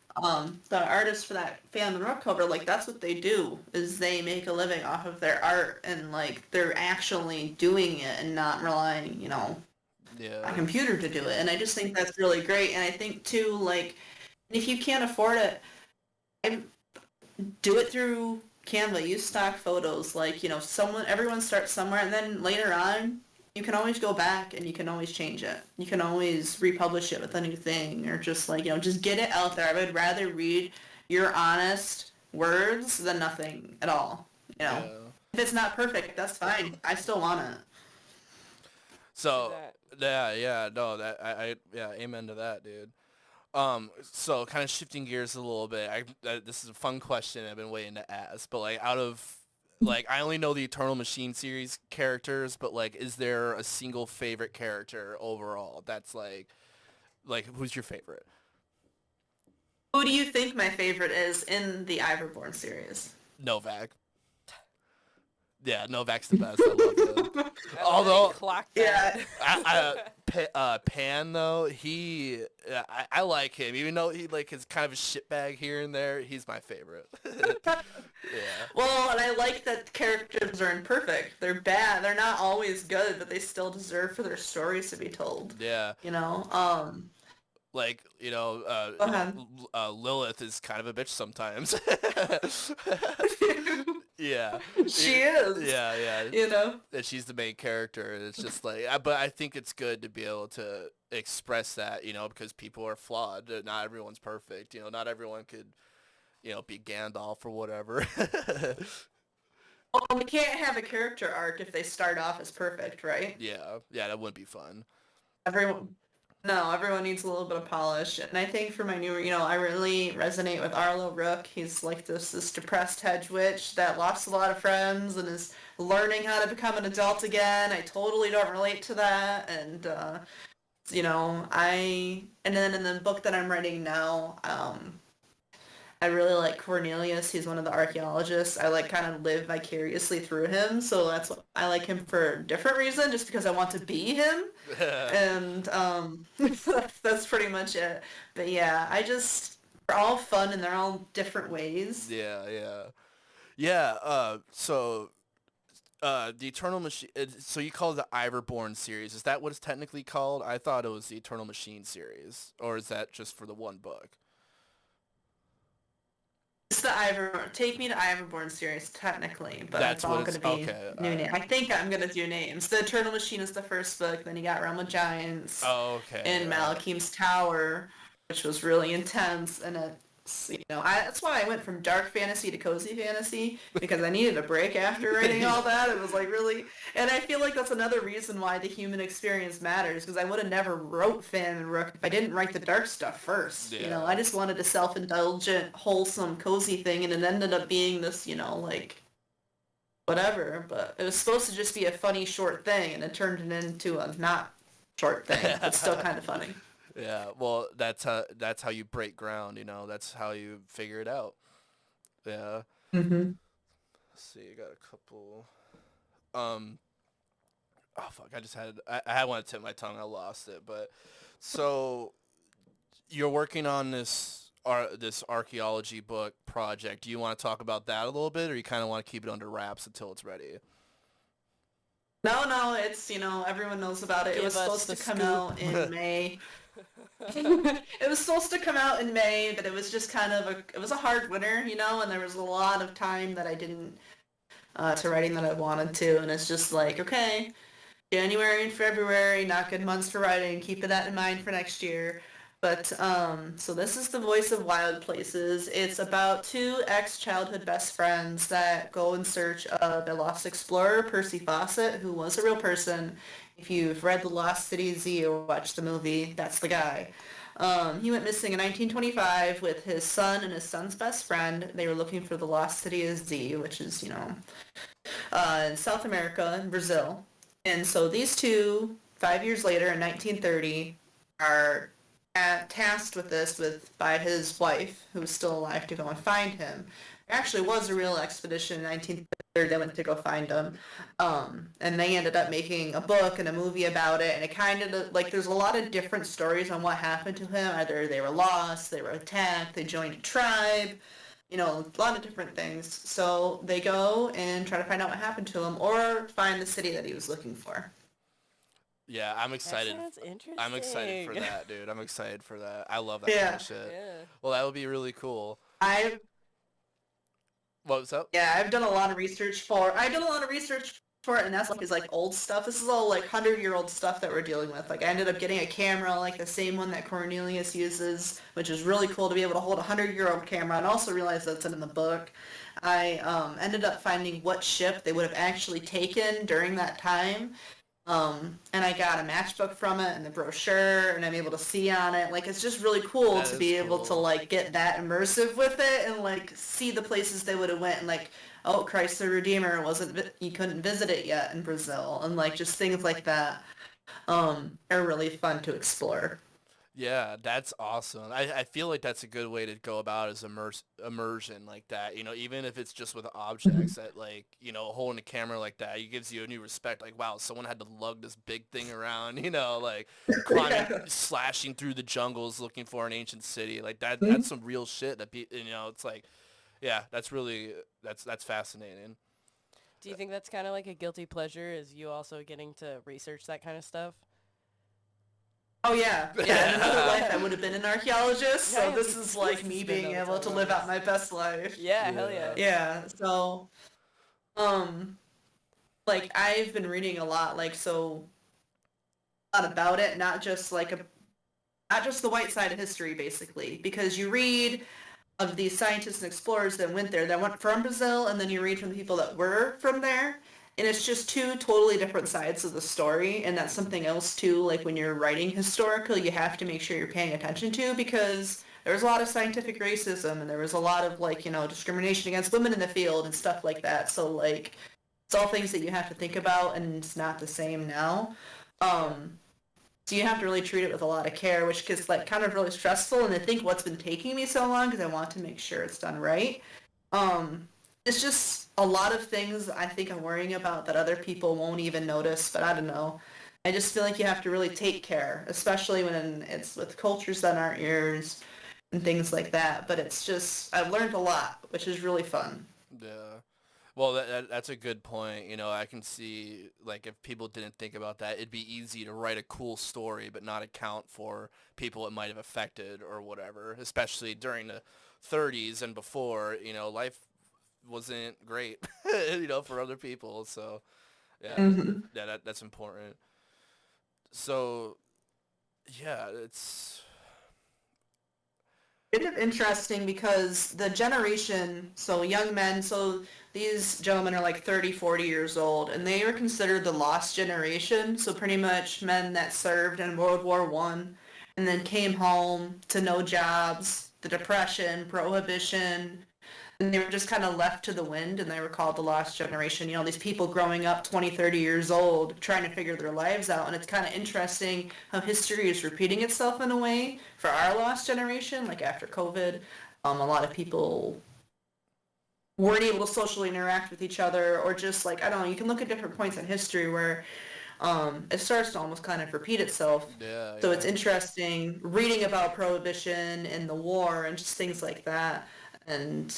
[SPEAKER 2] the artist for that Phantom and Rook cover, like that's what they do is they make a living off of their art and like they're actually doing it and not relying, on
[SPEAKER 1] Yeah.
[SPEAKER 2] a computer to do it. And I just think that's really great. And I think too, like if you can't afford it, do it through Canva. Use stock photos. Like, everyone starts somewhere and then later on, you can always go back and you can always change it. You can always republish it with a new thing or just like, just get it out there. I would rather read your honest words than nothing at all.
[SPEAKER 1] Yeah.
[SPEAKER 2] If it's not perfect, that's fine. I still want it.
[SPEAKER 1] So
[SPEAKER 3] That.
[SPEAKER 1] yeah, no, that yeah, amen to that, dude. So kind of shifting gears a little bit. This is a fun question I've been waiting to ask, but like out of like I only know the Eternal Machine series characters, but like is there a single favorite character overall that's like who's your favorite?
[SPEAKER 2] Who do you think my favorite is in the Ivorborn series?
[SPEAKER 1] Novak. Yeah, Novak's the best. I love him.
[SPEAKER 3] I
[SPEAKER 1] Although
[SPEAKER 3] clock
[SPEAKER 2] Yeah.
[SPEAKER 3] that.
[SPEAKER 1] Pan though, I like him even though he like is kind of a shitbag here and there. He's my favorite. Yeah.
[SPEAKER 2] Well, and I like that characters are imperfect. They're bad. They're not always good, but they still deserve for their stories to be told.
[SPEAKER 1] Yeah. Like
[SPEAKER 2] Go ahead.
[SPEAKER 1] Lilith is kind of a bitch sometimes. Yeah.
[SPEAKER 2] She is.
[SPEAKER 1] Yeah, yeah. That she's the main character. And it's just like, but I think it's good to be able to express that, because people are flawed. Not everyone's perfect. Not everyone could, be Gandalf or whatever.
[SPEAKER 2] Well, we can't have a character arc if they start off as perfect, right?
[SPEAKER 1] Yeah, yeah, that wouldn't be fun.
[SPEAKER 2] Everyone needs a little bit of polish. And I think for my new, I really resonate with Arlo Rook. He's like this depressed hedge witch that lost a lot of friends and is learning how to become an adult again. I totally don't relate to that. And, and then in the book that I'm writing now, I really like Cornelius. He's one of the archaeologists. I like kind of live vicariously through him. So that's what I like him for a different reason, just because I want to be him. And that's pretty much it. But yeah, they're all fun and they're all different ways.
[SPEAKER 1] Yeah, yeah. Yeah, so the Eternal Machine, so you call it the Ivorborn series. Is that what it's technically called? I thought it was the Eternal Machine series. Or is that just for the one book?
[SPEAKER 2] It's the Take Me to Ivanborn series, technically, but
[SPEAKER 1] That's
[SPEAKER 2] it's
[SPEAKER 1] what
[SPEAKER 2] all
[SPEAKER 1] it's
[SPEAKER 2] going to be
[SPEAKER 1] okay. All
[SPEAKER 2] new name.
[SPEAKER 1] right.
[SPEAKER 2] I think I'm going to do names. The Eternal Machine is the first book. Then you got Realm of Giants
[SPEAKER 1] Oh, okay.
[SPEAKER 2] and
[SPEAKER 1] All right.
[SPEAKER 2] Malachim's Tower, which was really intense. And that's why I went from dark fantasy to cozy fantasy because I needed a break after writing all that. It was like really, and I feel like that's another reason why the human experience matters because I would have never wrote Fan and Rook if I didn't write the dark stuff first. I
[SPEAKER 1] Yeah.
[SPEAKER 2] just wanted a self-indulgent, wholesome, cozy thing, and it ended up being this, like whatever. But it was supposed to just be a funny short thing, and it turned it into a not short thing, but still kind of funny.
[SPEAKER 1] Yeah, well, that's how you break ground, That's how you figure it out. Yeah.
[SPEAKER 2] Mm-hmm.
[SPEAKER 1] Let's see, I got a couple. Um, oh fuck, I had one to tip my tongue, I lost it. But so you're working on this archaeology book project. Do you want to talk about that a little bit, or you kind of want to keep it under wraps until it's ready?
[SPEAKER 2] No, it's, everyone knows about it. It was
[SPEAKER 3] Give us
[SPEAKER 2] supposed
[SPEAKER 3] the
[SPEAKER 2] to come
[SPEAKER 3] scoop.
[SPEAKER 2] out in May. It was supposed to come out in May, but it was just it was a hard winter, and there was a lot of time that I didn't, to writing that I wanted to, and it's just like, okay, January and February, not good months for writing, keeping that in mind for next year. But, so this is The Voice of Wild Places. It's about two ex-childhood best friends that go in search of a lost explorer, Percy Fawcett, who was a real person. If you've read The Lost City Z or watched the movie, that's the guy. He went missing in 1925 with his son and his son's best friend. They were looking for the lost city of Z, which is, in South America, in Brazil. And so these two, 5 years later in 1930, are tasked with this by his wife, who's still alive, to go and find him. There actually was a real expedition in 1930. They went to go find him, and they ended up making a book and a movie about it. And it kind of like there's a lot of different stories on what happened to him. Either they were lost, they were attacked, they joined a tribe. A lot of different things. So they go and try to find out what happened to him or find the city that he was looking for.
[SPEAKER 1] Yeah, I'm
[SPEAKER 3] That
[SPEAKER 1] excited.
[SPEAKER 3] sounds interesting.
[SPEAKER 1] I'm excited for that, dude. I'm excited for that. I love that kind
[SPEAKER 2] Yeah.
[SPEAKER 1] of shit.
[SPEAKER 3] Yeah.
[SPEAKER 1] Well, that would be really cool.
[SPEAKER 2] I've
[SPEAKER 1] What's up?
[SPEAKER 2] Yeah, I've done a lot of research for. I did a lot of research for it, and that's like old stuff. This is all like 100-year-old stuff that we're dealing with. Like I ended up getting a camera, like the same one that Cornelius uses, which is really cool to be able to hold a 100-year-old camera, and also realize that's in the book. I ended up finding what ship they would have actually taken during that time. And I got a matchbook from it and the brochure, and I'm able to see on it. Like, it's just really cool
[SPEAKER 1] That
[SPEAKER 2] to
[SPEAKER 1] is
[SPEAKER 2] be able to,
[SPEAKER 1] cool.
[SPEAKER 2] like, get that immersive with it and, like, see the places they would have went and, like, oh, Christ the Redeemer you couldn't visit it yet in Brazil. And, like, just things like that, are really fun to explore.
[SPEAKER 1] Yeah, that's awesome. I feel like that's a good way to go about is immersion like that. Even if it's just with objects that like, holding a camera like that, it gives you a new respect. Like, wow, someone had to lug this big thing around, like climbing,
[SPEAKER 2] Yeah.
[SPEAKER 1] slashing through the jungles looking for an ancient city. Like that's
[SPEAKER 2] Mhm.
[SPEAKER 1] some real shit it's like, yeah, that's fascinating.
[SPEAKER 3] Do you think that's kind of like a guilty pleasure? Is you also getting to research that kind of stuff?
[SPEAKER 2] Oh yeah, yeah. In another life, I would have been an archaeologist. So
[SPEAKER 3] Yeah,
[SPEAKER 2] this is like
[SPEAKER 3] this
[SPEAKER 2] me
[SPEAKER 3] has been
[SPEAKER 2] being
[SPEAKER 3] no
[SPEAKER 2] able
[SPEAKER 3] time
[SPEAKER 2] to
[SPEAKER 3] on
[SPEAKER 2] live out
[SPEAKER 3] this.
[SPEAKER 2] my best life.
[SPEAKER 3] Yeah, hell yeah.
[SPEAKER 2] Yeah. So, um, like I've been reading a lot, like so a lot about it, not just the white side of history, basically, because you read of these scientists and explorers that went from Brazil, and then you read from the people that were from there, and it's just two totally different sides of the story, and that's something else too. Like when you're writing historical, you have to make sure you're paying attention to because there was a lot of scientific racism, and there was a lot of like discrimination against women in the field and stuff like that. So like it's all things that you have to think about, and it's not the same now.
[SPEAKER 3] Yeah.
[SPEAKER 2] So you have to really treat it with a lot of care, which gets like kind of really stressful. And I think what's been taking me so long because I want to make sure it's done right. Um, it's just a lot of things I think I'm worrying about that other people won't even notice. But I don't know. I just feel like you have to really take care, especially when it's with cultures that aren't yours and things like that. But it's just I've learned a lot, which is really fun.
[SPEAKER 1] Yeah. Well, that's a good point. I can see, like, if people didn't think about that, it'd be easy to write a cool story but not account for people it might have affected or whatever, especially during the 30s and before, life wasn't great, for other people. So yeah,
[SPEAKER 2] Hmm.
[SPEAKER 1] that's important. So yeah, it's
[SPEAKER 2] Kind of interesting because the generation, so young men, so these gentlemen are like 30, 40 years old, and they were considered the lost generation. So pretty much men that served in World War One and then came home to no jobs, the Depression, Prohibition, and they were just kind of left to the wind, and they were called the lost generation. These people growing up 20, 30 years old trying to figure their lives out. And it's kind of interesting how history is repeating itself in a way for our lost generation. Like after COVID, a lot of people weren't able to socially interact with each other, or just like, I don't know, you can look at different points in history where it starts to almost kind of repeat itself.
[SPEAKER 1] yeah,
[SPEAKER 2] So it's
[SPEAKER 1] yeah.
[SPEAKER 2] interesting reading about prohibition and the war and just things like that, and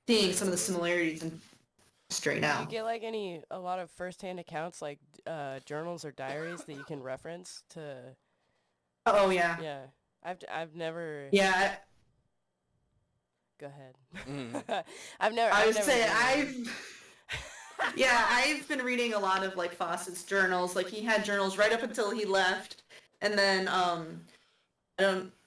[SPEAKER 2] seeing some of the
[SPEAKER 1] Yeah.
[SPEAKER 2] similarities in history
[SPEAKER 3] Do you
[SPEAKER 2] now.
[SPEAKER 3] get like a lot of firsthand accounts, like journals or diaries that you can reference to?
[SPEAKER 2] Oh yeah,
[SPEAKER 3] Yeah, I've never.
[SPEAKER 2] yeah.
[SPEAKER 3] Go ahead.
[SPEAKER 1] Mm.
[SPEAKER 2] I
[SPEAKER 3] I've
[SPEAKER 2] would
[SPEAKER 3] never
[SPEAKER 2] say
[SPEAKER 3] seen one.
[SPEAKER 2] I've been reading a lot of like Fawcett's journals. Like he had journals right up until he left, and then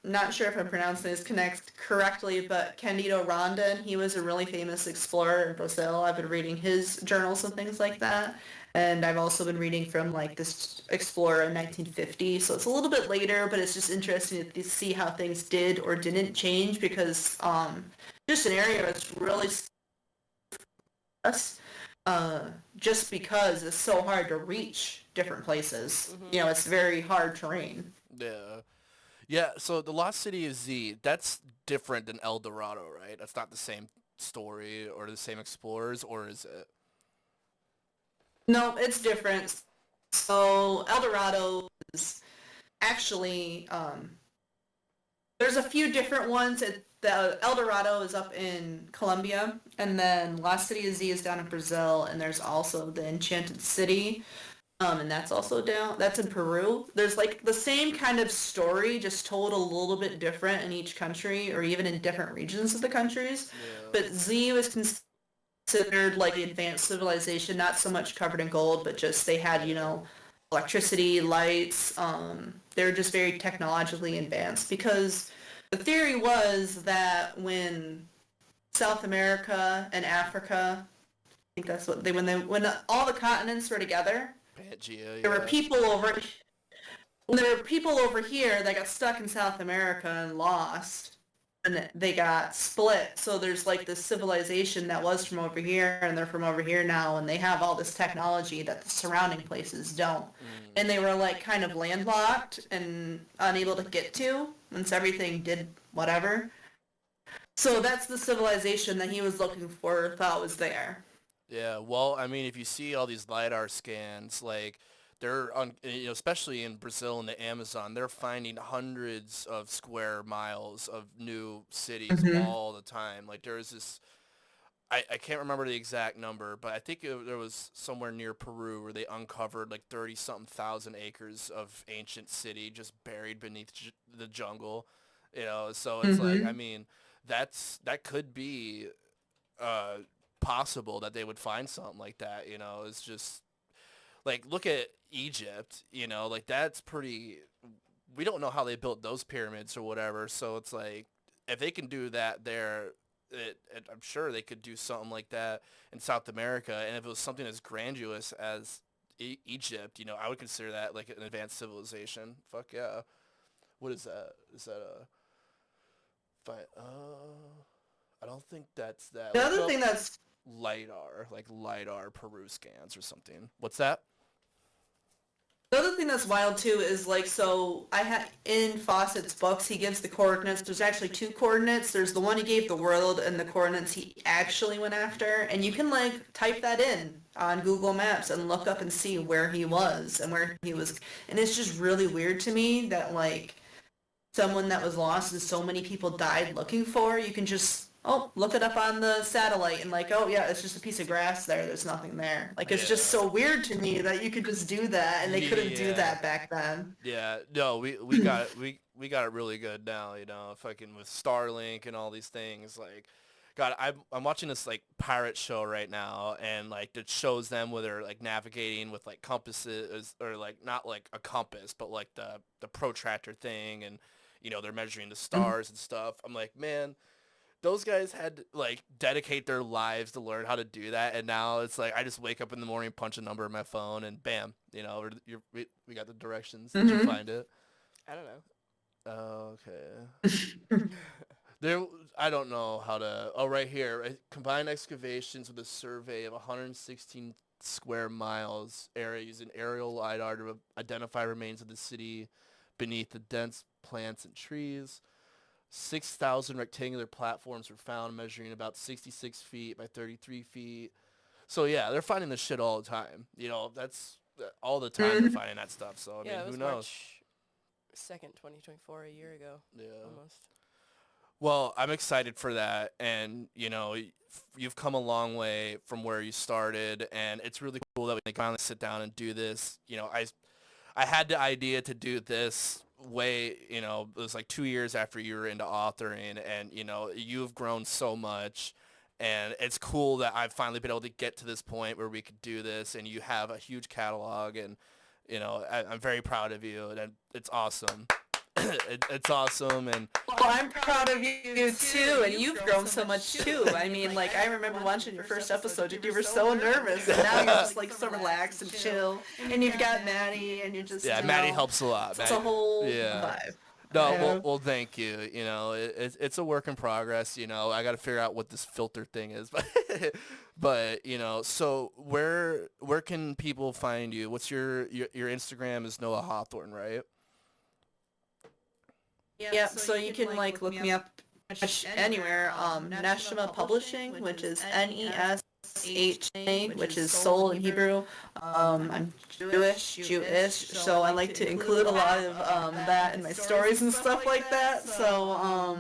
[SPEAKER 2] not sure if I'm pronouncing this connect correctly, but Candido Rondon, he was a really famous explorer in Brazil. I've been reading his journals and things like that. And I've also been reading from like this explorer in 1950. So it's a little bit later, but it's just interesting to see how things did or didn't change because just an area that's really us, just because it's so hard to reach different places.
[SPEAKER 3] Mhm.
[SPEAKER 2] It's very hard terrain.
[SPEAKER 1] Yeah. Yeah, so the Lost City of Z, that's different than El Dorado, right? That's not the same story or the same explorers, or is it?
[SPEAKER 2] No, it's different. So El Dorado is actually there's a few different ones. The El Dorado is up in Colombia, and then Lost City of Z is down in Brazil, and there's also the Enchanted City, and that's also down. That's in Peru. There's like the same kind of story, just told a little bit different in each country, or even in different regions of the countries.
[SPEAKER 1] Yeah.
[SPEAKER 2] But Z was considered like the advanced civilization, not so much covered in gold, but just they had,
[SPEAKER 1] Yeah.
[SPEAKER 2] electricity, lights. They were just very technologically advanced because the theory was that when South America and Africa, I think that's what when all the continents were together,
[SPEAKER 1] Pangea,
[SPEAKER 2] there were
[SPEAKER 1] yeah.
[SPEAKER 2] people over when there were people over here that got stuck in South America and lost, and they got split. So there's like this civilization that was from over here, and they're from over here now, and they have all this technology that the surrounding places don't.
[SPEAKER 1] Mm.
[SPEAKER 2] And they were like kind of landlocked and unable to get to once everything did whatever. So that's the civilization that he was looking for, thought was there.
[SPEAKER 1] Yeah, well, I mean, if you see all these LiDAR scans, like they're on, especially in Brazil and the Amazon, they're finding hundreds of square miles of new cities
[SPEAKER 2] Mm-hmm.
[SPEAKER 1] all the time. Like there's this, I can't remember the exact number, but I think there was somewhere near Peru where they uncovered like 30 something thousand acres of ancient city just buried beneath the jungle, so it's like, I
[SPEAKER 2] Mm-hmm.
[SPEAKER 1] mean, that could be uh, possible that they would find something like that. It's just like, look at Egypt. Like that's pretty. We don't know how they built those pyramids or whatever. So it's like if they can do that there, I'm sure they could do something like that in South America. And if it was something as grandiose as Egypt, I would consider that like an advanced civilization. Fuck yeah. What is that? Is that a fine? I don't think that's that.
[SPEAKER 2] The
[SPEAKER 1] Look
[SPEAKER 2] other
[SPEAKER 1] up
[SPEAKER 2] thing that's
[SPEAKER 1] LiDAR, like LiDAR Peru scans or something. What's that?
[SPEAKER 2] The other thing that's wild too is like, so I had in Fawcett's books, he gives the coordinates. There's actually two coordinates. There's the one he gave the world and the coordinates he actually went after. And you can like type that in on Google Maps and look up and see where he was and where he was. And it's just really weird to me that like someone that was lost and so many people died looking for, you can just oh, look it up on the satellite, and like, oh yeah, it's just a piece of grass there. There's nothing there. Like, it's just so weird to me that you could just do that, and they couldn't do that back then.
[SPEAKER 1] Yeah, no, we got it. We got it really good now, fucking with Starlink and all these things. Like, God, I'm watching this like pirate show right now, and like it shows them where they're like navigating with like compasses, or like not like a compass, but like the protractor thing, and they're measuring the stars and stuff. I'm like, man, those guys had to, like, dedicate their lives to learn how to do that, and now it's like I just wake up in the morning, punch a number in my phone, and bam, we got the directions. Did you find it?
[SPEAKER 3] I don't know.
[SPEAKER 1] Oh, okay. There, I don't know how to. Oh, right here, right? Combined excavations with a survey of 116 square miles area using aerial lidar to identify remains of the city beneath the dense plants and trees. 6,000 rectangular platforms were found measuring about 66 feet by 33 feet. So yeah, they're finding this shit all the time. That's all the time they're finding that stuff. So I mean,
[SPEAKER 3] it was
[SPEAKER 1] who knows?
[SPEAKER 3] March 2nd, 2024, a year ago. Yeah. Almost.
[SPEAKER 1] Well, I'm excited for that, and you've come a long way from where you started, and it's really cool that we can finally sit down and do this. I had the idea to do this way, it was like 2 years after you were into authoring, and you've grown so much, and it's cool that I've finally been able to get to this point where we could do this, and you have a huge catalog, and I'm very proud of you, and it's awesome. It's awesome, and
[SPEAKER 2] well, I'm proud of you too, and you've grown so much too. I mean, like, I remember watching your first episode, and you were so nervous, and now you're just like so relaxed and chill, and you've got Maddie, and you're just
[SPEAKER 1] Maddie helps a lot.
[SPEAKER 2] It's a whole vibe.
[SPEAKER 1] No, well, thank you. It's a work in progress. I got to figure out what this filter thing is, but so where can people find you? What's your Instagram is Noah Hawthorne, right?
[SPEAKER 2] Yeah, so you can like look me up anywhere. National Publishing, which is NESHA, which is soul in Hebrew. I'm Jewish, so I like to include a lot of that in my stories and stuff like that. So,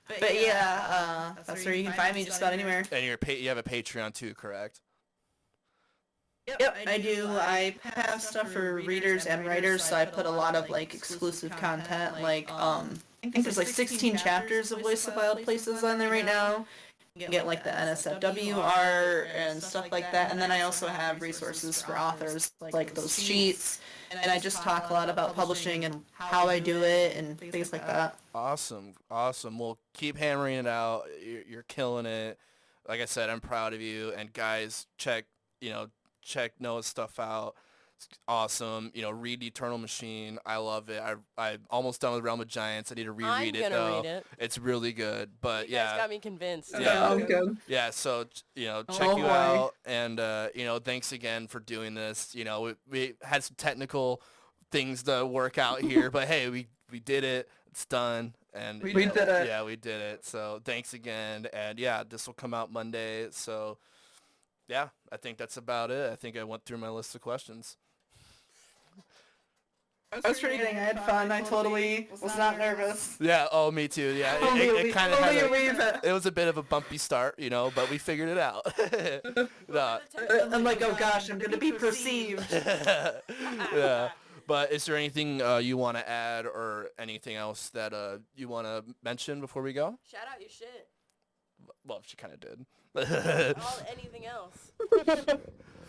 [SPEAKER 2] but yeah, that's where you can find me just about anywhere.
[SPEAKER 1] And you have a Patreon too, correct?
[SPEAKER 2] Yep, I do. I have stuff for readers and writers, so I put a lot of like exclusive content. Like, I think there's like 16 chapters of Voice of Wild Places on there right now. You can get like the NSFW art and stuff like that. And then I also have resources for authors, like those sheets. And I just talk a lot about publishing and how I do it and things like that.
[SPEAKER 1] Awesome. Well, keep hammering it out. You're killing it. Like I said, I'm proud of you. And guys, check Noah's stuff out. It's awesome. Read Eternal Machine. I love it. I'm almost done with Realm of Giants. I need to reread it though. Read it. It's really good. But
[SPEAKER 3] you guys got me convinced.
[SPEAKER 2] Yeah. I'm good.
[SPEAKER 1] Yeah. So check you out, and thanks again for doing this. We had some technical things to work out here, but hey, we did it. It's done. And
[SPEAKER 2] we did it.
[SPEAKER 1] Yeah, we did it. So thanks again. And yeah, this will come out Monday. So yeah, I think that's about it. I think I went through my list of questions.
[SPEAKER 2] I was pretty good. I had fun. I totally was not nervous.
[SPEAKER 1] Yeah. Oh, me too. Yeah. It kind of had it was a bit of a bumpy start, but we figured it out. No.
[SPEAKER 2] I'm like, oh gosh, I'm gonna be perceived.
[SPEAKER 1] Yeah. But is there anything you want to add or anything else that you want to mention before we go?
[SPEAKER 3] Shout out your shit.
[SPEAKER 1] Well, she kind of did.
[SPEAKER 3] Anything else?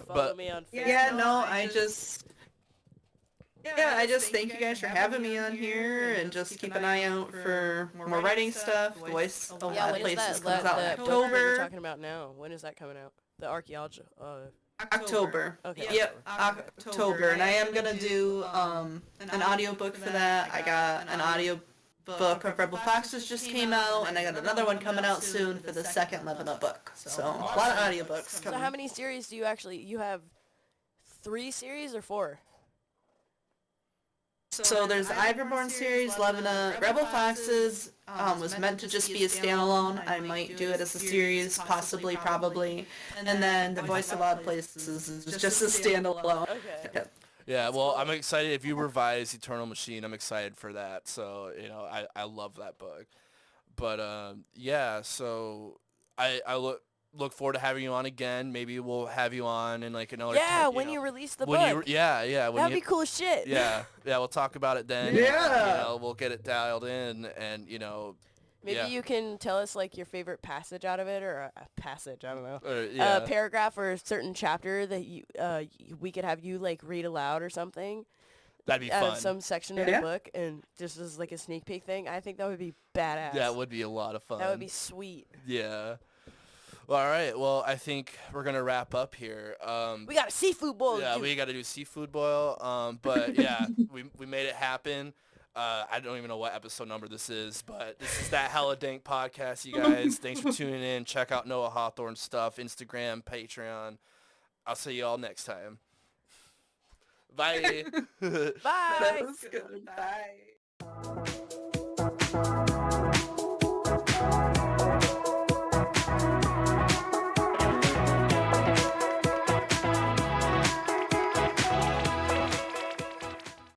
[SPEAKER 3] Follow me on Facebook.
[SPEAKER 2] Yeah, no, I just thank you guys for having me on here, and just keep an eye out for more writing stuff. Voice of Wild Places comes out in October.
[SPEAKER 3] What are you talking about now? When is that coming out? The archaeology.
[SPEAKER 2] October.
[SPEAKER 3] Okay.
[SPEAKER 2] Yep, October. And I am gonna do an audiobook for that. I got an audiobook of Rebel Foxes just came out, and I got another one coming out soon for the second Level Up book. So a lot of audiobooks coming.
[SPEAKER 3] So how many series do you have 3 series or 4?
[SPEAKER 2] So there's the Ivorborn series, Levena, Rebel Foxes was meant to just be a standalone. I might do it as a series, possibly, probably. And then The Voice of Wild Places is just a standalone.
[SPEAKER 3] Okay.
[SPEAKER 1] Yeah, well, I'm excited. If you revise Eternal Machine, I'm excited for that. So, I love that book. But yeah, so I look forward to having you on again. Maybe we'll have you on in like another
[SPEAKER 3] Yeah,
[SPEAKER 1] time,
[SPEAKER 3] when you release the
[SPEAKER 1] when
[SPEAKER 3] book.
[SPEAKER 1] yeah, when
[SPEAKER 3] That'd
[SPEAKER 1] you
[SPEAKER 3] be cool as shit.
[SPEAKER 1] yeah, we'll talk about it then.
[SPEAKER 2] Yeah.
[SPEAKER 1] We'll get it dialed in, and
[SPEAKER 3] Maybe
[SPEAKER 1] yeah.
[SPEAKER 3] you can tell us like your favorite passage out of it, or a passage, I don't know,
[SPEAKER 1] Yeah.
[SPEAKER 3] a paragraph or a certain chapter that we could have you like read aloud or something.
[SPEAKER 1] That'd be
[SPEAKER 3] out
[SPEAKER 1] fun.
[SPEAKER 3] of some section of the book, and just as like a sneak peek thing. I think that would be badass.
[SPEAKER 1] That would be a lot of fun.
[SPEAKER 3] That would be sweet.
[SPEAKER 1] Yeah. Well, all right. Well, I think we're gonna wrap up here.
[SPEAKER 3] We got a seafood boil.
[SPEAKER 1] Yeah, we got to do seafood boil. But yeah, we made it happen. I don't even know what episode number this is, but this is that Hella Dank podcast, you guys. Thanks for tuning in. Check out Noah Hawthorne stuff, Instagram, Patreon. I'll see you all next time. Bye.
[SPEAKER 3] Bye.
[SPEAKER 2] That was good. Bye.